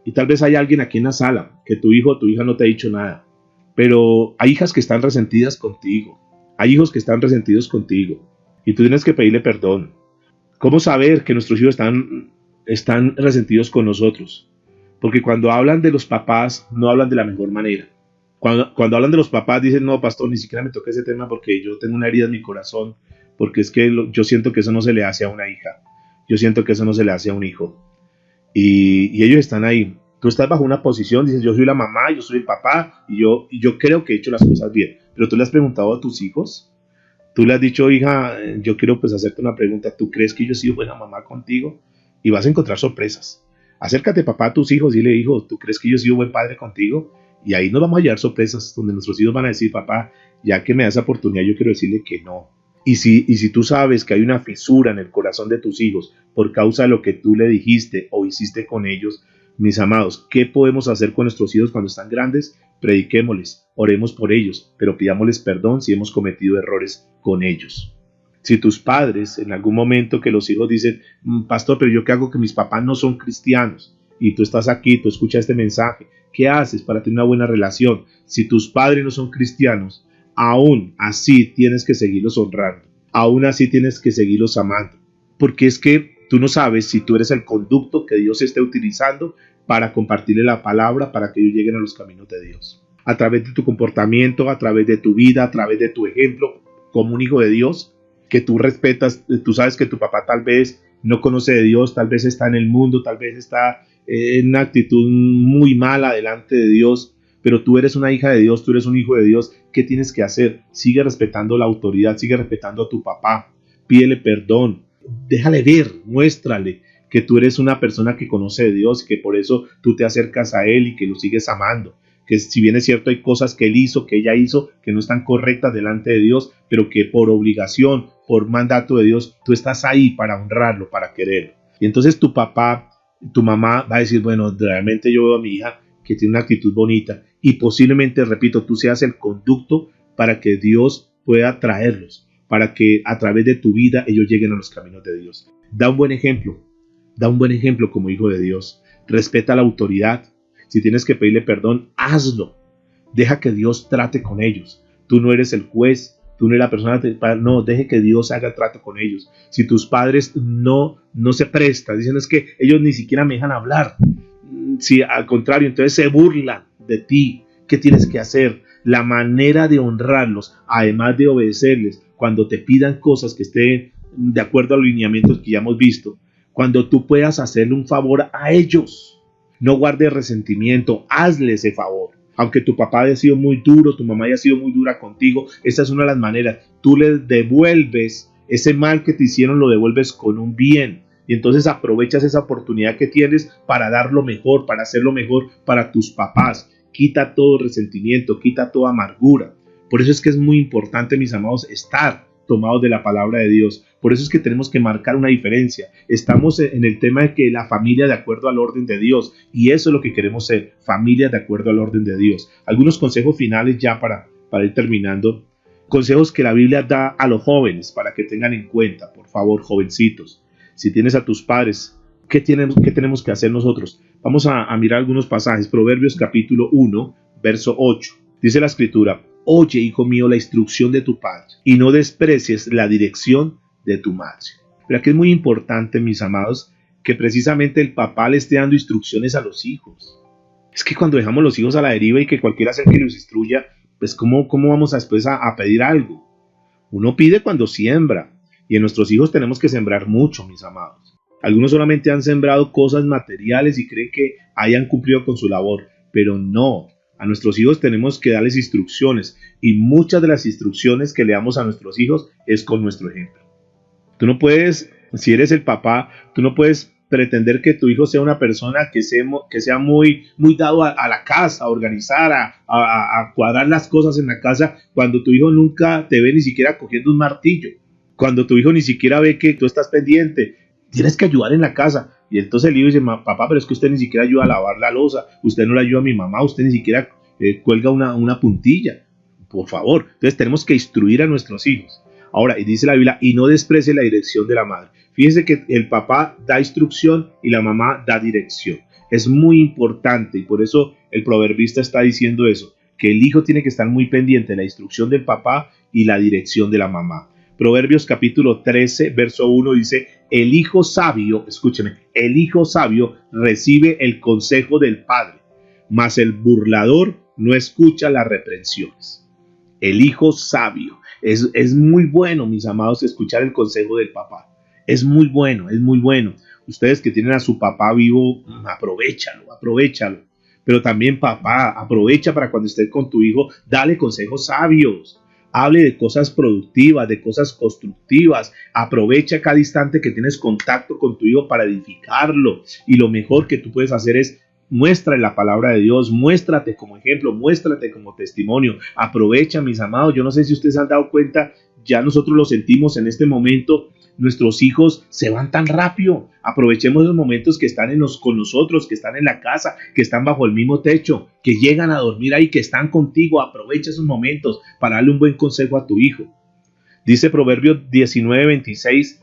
Y tal vez hay alguien aquí en la sala que tu hijo o tu hija no te ha dicho nada. Pero hay hijas que están resentidas contigo. Hay hijos que están resentidos contigo. Y tú tienes que pedirle perdón. ¿Cómo saber que nuestros hijos están resentidos con nosotros? Porque cuando hablan de los papás, no hablan de la mejor manera. Cuando hablan de los papás dicen, no, pastor, ni siquiera me toque ese tema porque yo tengo una herida en mi corazón, porque es que yo siento que eso no se le hace a una hija, yo siento que eso no se le hace a un hijo. Y ellos están ahí. Tú estás bajo una posición, dices, yo soy la mamá, yo soy el papá, y yo creo que he hecho las cosas bien. Pero tú le has preguntado a tus hijos, tú le has dicho, hija, yo quiero pues hacerte una pregunta, ¿tú crees que yo he sido buena mamá contigo? Y vas a encontrar sorpresas. Acércate, papá, a tus hijos y le hijo, ¿tú crees que yo he sido buen padre contigo? Y ahí nos vamos a hallar sorpresas donde nuestros hijos van a decir, papá, ya que me das oportunidad, yo quiero decirle que no. Y si tú sabes que hay una fisura en el corazón de tus hijos por causa de lo que tú le dijiste o hiciste con ellos, mis amados, ¿qué podemos hacer con nuestros hijos cuando están grandes? Prediquémosles, oremos por ellos, pero pidámosles perdón si hemos cometido errores con ellos. Si tus padres, en algún momento que los hijos dicen, pastor, pero yo qué hago que mis papás no son cristianos, y tú estás aquí, tú escuchas este mensaje, ¿qué haces para tener una buena relación? Si tus padres no son cristianos, aún así tienes que seguirlos honrando, aún así tienes que seguirlos amando, porque es que tú no sabes si tú eres el conducto que Dios esté utilizando para compartirle la palabra, para que ellos lleguen a los caminos de Dios. A través de tu comportamiento, a través de tu vida, a través de tu ejemplo como un hijo de Dios, que tú respetas, tú sabes que tu papá tal vez no conoce de Dios, tal vez está en el mundo, tal vez está en una actitud muy mala delante de Dios, pero tú eres una hija de Dios, tú eres un hijo de Dios. ¿Qué tienes que hacer? Sigue respetando la autoridad, sigue respetando a tu papá, pídele perdón, déjale ver, muéstrale que tú eres una persona que conoce de Dios, que por eso tú te acercas a Él y que lo sigues amando, que si bien es cierto hay cosas que Él hizo, que ella hizo, que no están correctas delante de Dios, pero que por obligación, por mandato de Dios, tú estás ahí para honrarlo, para quererlo. Y entonces tu papá, tu mamá va a decir, bueno, realmente yo veo a mi hija que tiene una actitud bonita y posiblemente, repito, tú seas el conducto para que Dios pueda traerlos, para que a través de tu vida ellos lleguen a los caminos de Dios. Da un buen ejemplo como hijo de Dios. Respeta la autoridad. Si tienes que pedirle perdón, hazlo. Deja que Dios trate con ellos. Tú no eres el juez, tú no eres la persona, no, deje que Dios haga el trato con ellos. Si tus padres no se prestan, dicen es que ellos ni siquiera me dejan hablar, si al contrario, entonces se burlan de ti, ¿qué tienes que hacer? La manera de honrarlos, además de obedecerles, cuando te pidan cosas que estén de acuerdo a los lineamientos que ya hemos visto, cuando tú puedas hacerle un favor a ellos, no guardes resentimiento, hazle ese favor. Aunque tu papá haya sido muy duro, tu mamá haya sido muy dura contigo, esa es una de las maneras. Tú le devuelves ese mal que te hicieron, lo devuelves con un bien. Y entonces aprovechas esa oportunidad que tienes para dar lo mejor, para hacer lo mejor para tus papás. Quita todo resentimiento, quita toda amargura. Por eso es que es muy importante, mis amados, estar tomados de la palabra de Dios. Por eso es que tenemos que marcar una diferencia. Estamos en el tema de que la familia de acuerdo al orden de Dios, y eso es lo que queremos ser, familia de acuerdo al orden de Dios. Algunos consejos finales ya para ir terminando. Consejos que la Biblia da a los jóvenes para que tengan en cuenta, por favor, jovencitos. Si tienes a tus padres, ¿qué tenemos que hacer nosotros? Vamos a mirar algunos pasajes. Proverbios capítulo 1, verso 8. Dice la escritura: oye, hijo mío, la instrucción de tu padre, y no desprecies la dirección de tu madre. Pero aquí es muy importante, mis amados, que precisamente el papá le esté dando instrucciones a los hijos. Es que cuando dejamos los hijos a la deriva y que cualquiera sea el que los instruya, pues ¿cómo vamos después a pedir algo? Uno pide cuando siembra, y en nuestros hijos tenemos que sembrar mucho, mis amados. Algunos solamente han sembrado cosas materiales y creen que hayan cumplido con su labor, pero no. A nuestros hijos tenemos que darles instrucciones, y muchas de las instrucciones que le damos a nuestros hijos es con nuestro ejemplo. Tú no puedes, si eres el papá, tú no puedes pretender que tu hijo sea una persona que sea muy dado a la casa, a organizar, a cuadrar las cosas en la casa, cuando tu hijo nunca te ve ni siquiera cogiendo un martillo, cuando tu hijo ni siquiera ve que tú estás pendiente. Tienes que ayudar en la casa. Y entonces el hijo dice: papá, pero es que usted ni siquiera ayuda a lavar la loza, usted no le ayuda a mi mamá, usted ni siquiera cuelga una puntilla, por favor. Entonces tenemos que instruir a nuestros hijos. Ahora, y dice la Biblia: y no desprecie la dirección de la madre. Fíjense que el papá da instrucción y la mamá da dirección. Es muy importante, y por eso el proverbista está diciendo eso, que el hijo tiene que estar muy pendiente de la instrucción del papá y la dirección de la mamá. Proverbios capítulo 13, verso 1 dice: el hijo sabio, escúcheme, el hijo sabio recibe el consejo del padre, mas el burlador no escucha las reprensiones. El hijo sabio. Es muy bueno, mis amados, escuchar el consejo del papá. Es muy bueno, es muy bueno. Ustedes que tienen a su papá vivo, aprovechalo. Pero también, papá, aprovecha para cuando estés con tu hijo, dale consejos sabios. Hable de cosas productivas, de cosas constructivas. Aprovecha cada instante que tienes contacto con tu hijo para edificarlo. Y lo mejor que tú puedes hacer es muéstrale la palabra de Dios, muéstrate como ejemplo, muéstrate como testimonio. Aprovecha, mis amados. Yo no sé si ustedes se han dado cuenta, ya nosotros lo sentimos en este momento. Nuestros hijos se van tan rápido. Aprovechemos los momentos que están con nosotros, que están en la casa, que están bajo el mismo techo, que llegan a dormir ahí, que están contigo. Aprovecha esos momentos para darle un buen consejo a tu hijo. Dice Proverbios 19:26: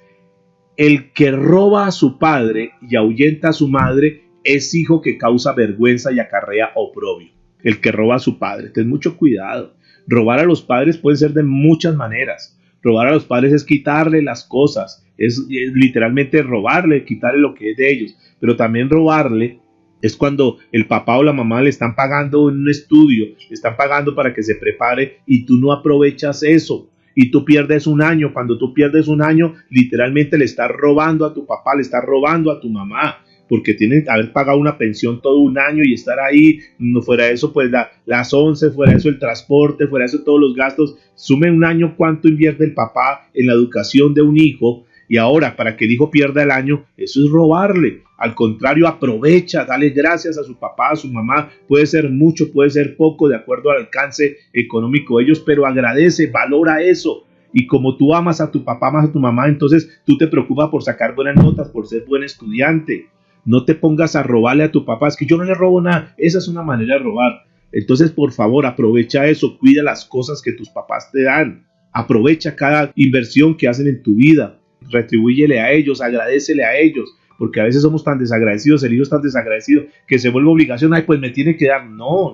el que roba a su padre y ahuyenta a su madre es hijo que causa vergüenza y acarrea oprobio. El que roba a su padre. Ten mucho cuidado. Robar a los padres puede ser de muchas maneras. Robar a los padres es quitarle las cosas, es literalmente robarle, quitarle lo que es de ellos. Pero también robarle es cuando el papá o la mamá le están pagando un estudio, le están pagando para que se prepare y tú no aprovechas eso. Y tú pierdes un año. Cuando tú pierdes un año, literalmente le estás robando a tu papá, le estás robando a tu mamá, porque tienen que haber pagado una pensión todo un año y estar ahí. No, fuera de eso, pues las 11, fuera de eso el transporte, fuera de eso todos los gastos. Sume un año cuánto invierte el papá en la educación de un hijo, y ahora para que el hijo pierda el año, eso es robarle. Al contrario, aprovecha, dale gracias a su papá, a su mamá. Puede ser mucho, puede ser poco, de acuerdo al alcance económico de ellos, pero agradece, valora eso. Y como tú amas a tu papá, amas a tu mamá, entonces tú te preocupas por sacar buenas notas, por ser buen estudiante. No te pongas a robarle a tu papá. Es que yo no le robo nada. Esa es una manera de robar. Entonces, por favor, aprovecha eso. Cuida las cosas que tus papás te dan. Aprovecha cada inversión que hacen en tu vida. Retribúyele a ellos, agradécele a ellos. Porque a veces somos tan desagradecidos, el hijo es tan desagradecido que se vuelve obligación. Ay, pues me tiene que dar. No.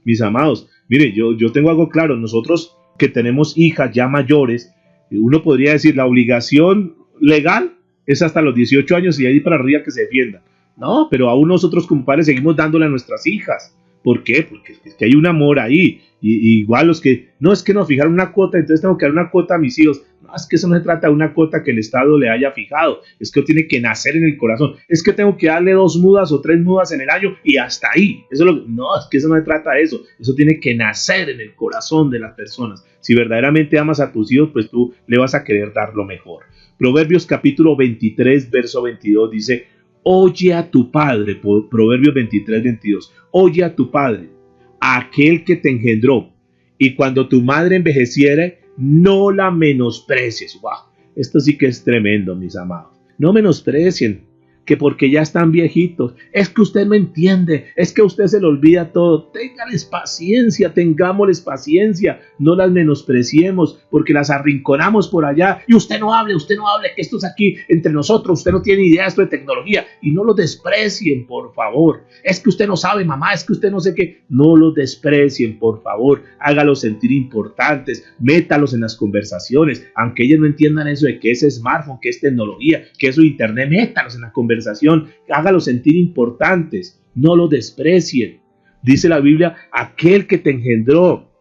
Mis amados, mire, yo tengo algo claro. Nosotros que tenemos hijas ya mayores, uno podría decir la obligación legal es hasta los 18 años y ahí para arriba que se defienda. No, pero aún nosotros como padres seguimos dándole a nuestras hijas. ¿Por qué? Porque es que hay un amor ahí. Y igual los que, no, es que nos fijaron una cuota, entonces tengo que dar una cuota a mis hijos. No, es que eso no se trata de una cuota que el Estado le haya fijado. Es que tiene que nacer en el corazón. Es que tengo que darle 2 mudas o 3 mudas en el año y hasta ahí. Eso es lo que, no, es que eso no se trata de eso. Eso tiene que nacer en el corazón de las personas. Si verdaderamente amas a tus hijos, pues tú le vas a querer dar lo mejor. Proverbios capítulo 23, verso 22 dice: oye a tu padre, Proverbios 23, 22, oye a tu padre, a aquel que te engendró, y cuando tu madre envejeciere, no la menosprecies. Wow, esto sí que es tremendo, mis amados. No menosprecien, que porque ya están viejitos, es que usted no entiende, es que a usted se le olvida todo. Téngales paciencia, tengámosles paciencia, no las menospreciemos, porque las arrinconamos por allá, y usted no hable, que esto es aquí entre nosotros, usted no tiene idea de esto de tecnología, y no los desprecien, por favor. Es que usted no sabe, mamá, es que usted no sé qué. No los desprecien, por favor, hágalos sentir importantes, métalos en las conversaciones, aunque ellos no entiendan eso de que es smartphone, que es tecnología, que es internet, métalos en la conversación, hágalos sentir importantes, no los desprecien. Dice la Biblia, aquel que te engendró.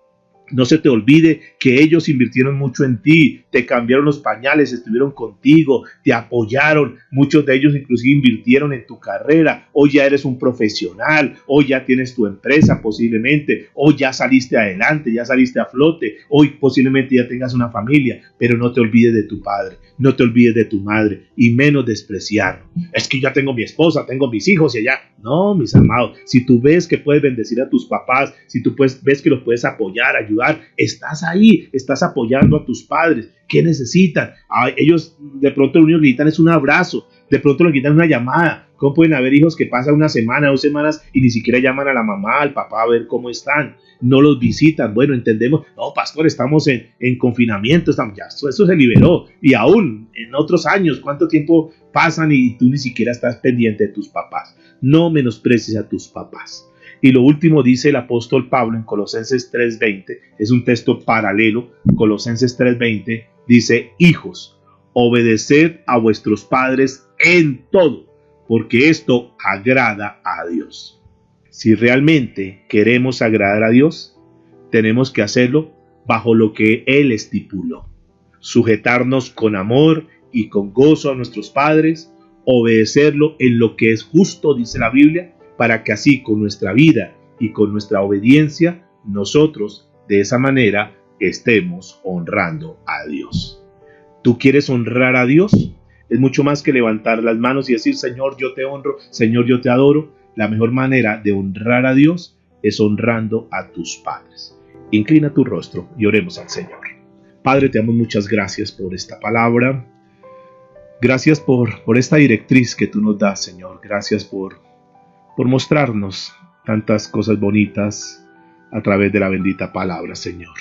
No se te olvide que ellos invirtieron mucho en ti, te cambiaron los pañales, estuvieron contigo, te apoyaron, muchos de ellos inclusive invirtieron en tu carrera. Hoy ya eres un profesional, hoy ya tienes tu empresa posiblemente, hoy ya saliste adelante, ya saliste a flote, hoy posiblemente ya tengas una familia, pero no te olvides de tu padre, no te olvides de tu madre y menos despreciarlo. Es que ya tengo mi esposa, tengo mis hijos y allá. No, mis amados, si tú ves que puedes bendecir a tus papás, si tú ves que los puedes apoyar, ayudar, estás ahí, estás apoyando a tus padres. ¿Qué necesitan? Ellos de pronto lo único que necesitan es un abrazo, de pronto lo que necesitan es una llamada. ¿Cómo pueden haber hijos que pasan una semana, 2 semanas y ni siquiera llaman a la mamá, al papá a ver cómo están? No los visitan. Bueno, entendemos, no, pastor, estamos en confinamiento, ya, eso se liberó. Y aún en otros años, ¿cuánto tiempo pasan y tú ni siquiera estás pendiente de tus papás? No menosprecies a tus papás. Y lo último dice el apóstol Pablo en Colosenses 3:20, es un texto paralelo. Colosenses 3:20 dice: hijos, obedeced a vuestros padres en todo, porque esto agrada a Dios. Si realmente queremos agradar a Dios, tenemos que hacerlo bajo lo que Él estipuló. Sujetarnos con amor y con gozo a nuestros padres, obedecerlo en lo que es justo, dice la Biblia, para que así con nuestra vida y con nuestra obediencia, nosotros de esa manera estemos honrando a Dios. ¿Tú quieres honrar a Dios? Es mucho más que levantar las manos y decir: Señor, yo te honro, Señor, yo te adoro. La mejor manera de honrar a Dios es honrando a tus padres. Inclina tu rostro y oremos al Señor. Padre, te damos muchas gracias por esta palabra. Gracias por esta directriz que tú nos das, Señor. Gracias por mostrarnos tantas cosas bonitas a través de la bendita palabra, Señor.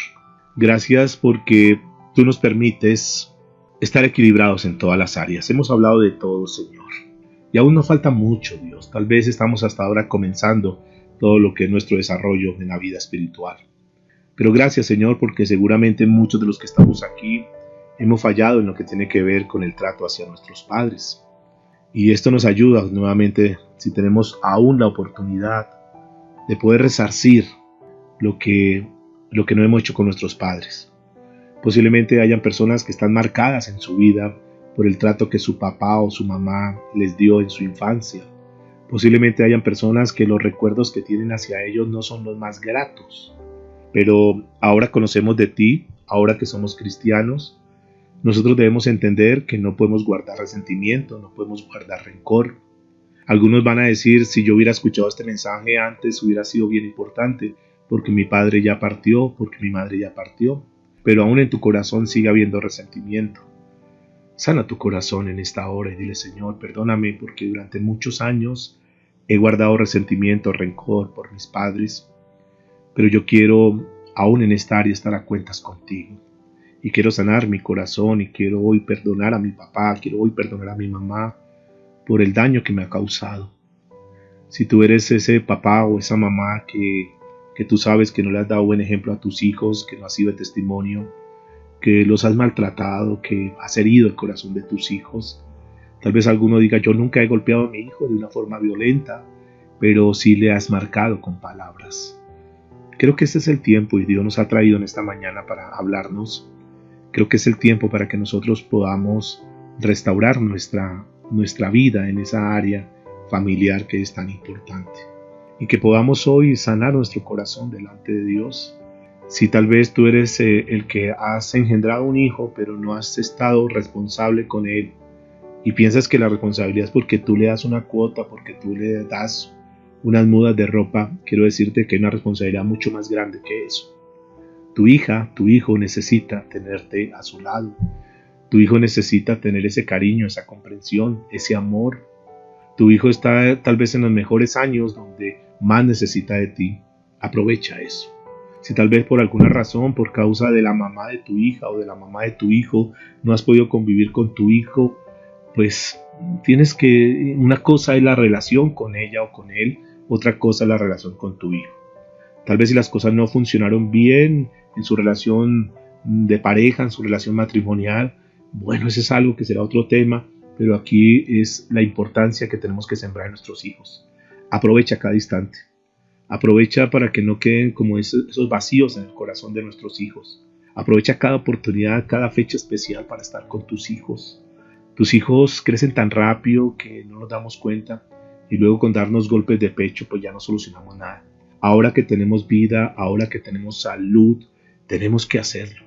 Gracias porque tú nos permites estar equilibrados en todas las áreas. Hemos hablado de todo, Señor. Y aún nos falta mucho, Dios. Tal vez estamos hasta ahora comenzando todo lo que es nuestro desarrollo en la vida espiritual. Pero gracias, Señor, porque seguramente muchos de los que estamos aquí hemos fallado en lo que tiene que ver con el trato hacia nuestros padres. Y esto nos ayuda nuevamente, si tenemos aún la oportunidad de poder resarcir lo que no hemos hecho con nuestros padres. Posiblemente hayan personas que están marcadas en su vida por el trato que su papá o su mamá les dio en su infancia. Posiblemente hayan personas que los recuerdos que tienen hacia ellos no son los más gratos. Pero ahora conocemos de ti, ahora que somos cristianos, nosotros debemos entender que no podemos guardar resentimiento, no podemos guardar rencor. Algunos van a decir: si yo hubiera escuchado este mensaje antes hubiera sido bien importante, porque mi padre ya partió, porque mi madre ya partió. Pero aún en tu corazón sigue habiendo resentimiento. Sana tu corazón en esta hora y dile: Señor, perdóname porque durante muchos años he guardado resentimiento, rencor por mis padres. Pero yo quiero aún en esta área estar a cuentas contigo. Y quiero sanar mi corazón y quiero hoy perdonar a mi papá, quiero hoy perdonar a mi mamá por el daño que me ha causado. Si tú eres ese papá o esa mamá que que tú sabes que no le has dado buen ejemplo a tus hijos, que no has sido de testimonio, que los has maltratado, que has herido el corazón de tus hijos. Tal vez alguno diga, yo nunca he golpeado a mi hijo de una forma violenta, pero sí le has marcado con palabras. Creo que este es el tiempo y Dios nos ha traído en esta mañana para hablarnos. Creo que es el tiempo para que nosotros podamos restaurar nuestra vida en esa área familiar que es tan importante. Y que podamos hoy sanar nuestro corazón delante de Dios. Si tal vez tú eres el que has engendrado un hijo, pero no has estado responsable con él, y piensas que la responsabilidad es porque tú le das una cuota, porque tú le das unas mudas de ropa, quiero decirte que hay una responsabilidad mucho más grande que eso. Tu hija, tu hijo necesita tenerte a su lado. Tu hijo necesita tener ese cariño, esa comprensión, ese amor. Tu hijo está tal vez en los mejores años donde más necesita de ti. Aprovecha eso. Si tal vez por alguna razón, por causa de la mamá de tu hija o de la mamá de tu hijo, no has podido convivir con tu hijo, pues una cosa es la relación con ella o con él, otra cosa es la relación con tu hijo. Tal vez si las cosas no funcionaron bien en su relación de pareja, en su relación matrimonial, bueno, ese es algo que será otro tema, pero aquí es la importancia que tenemos que sembrar en nuestros hijos. Aprovecha cada instante. Aprovecha para que no queden como esos vacíos en el corazón de nuestros hijos. Aprovecha cada oportunidad, cada fecha especial para estar con tus hijos. Tus hijos crecen tan rápido que no nos damos cuenta y luego con darnos golpes de pecho pues ya no solucionamos nada. Ahora que tenemos vida, ahora que tenemos salud, tenemos que hacerlo.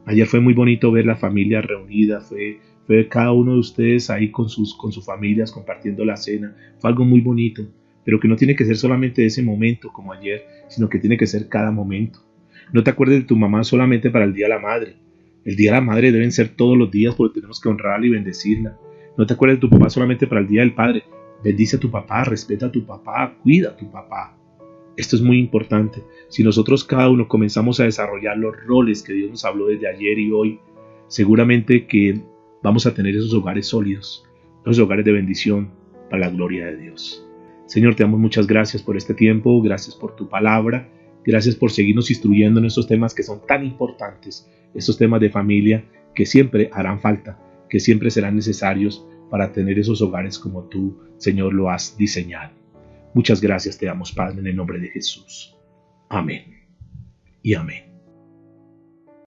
Ayer fue muy bonito ver la familia reunida, fue cada uno de ustedes ahí con sus familias compartiendo la cena. Fue algo muy bonito, pero que no tiene que ser solamente ese momento como ayer, sino que tiene que ser cada momento. No te acuerdes de tu mamá solamente para el Día de la Madre. El Día de la Madre deben ser todos los días porque tenemos que honrarla y bendecirla. No te acuerdes de tu papá solamente para el Día del Padre. Bendice a tu papá, respeta a tu papá, cuida a tu papá. Esto es muy importante. Si nosotros cada uno comenzamos a desarrollar los roles que Dios nos habló desde ayer y hoy, seguramente que vamos a tener esos hogares sólidos, esos hogares de bendición para la gloria de Dios. Señor, te damos muchas gracias por este tiempo, gracias por tu palabra, gracias por seguirnos instruyendo en estos temas que son tan importantes, estos temas de familia que siempre harán falta, que siempre serán necesarios para tener esos hogares como tú, Señor, lo has diseñado. Muchas gracias te damos, Padre, en el nombre de Jesús. Amén y amén.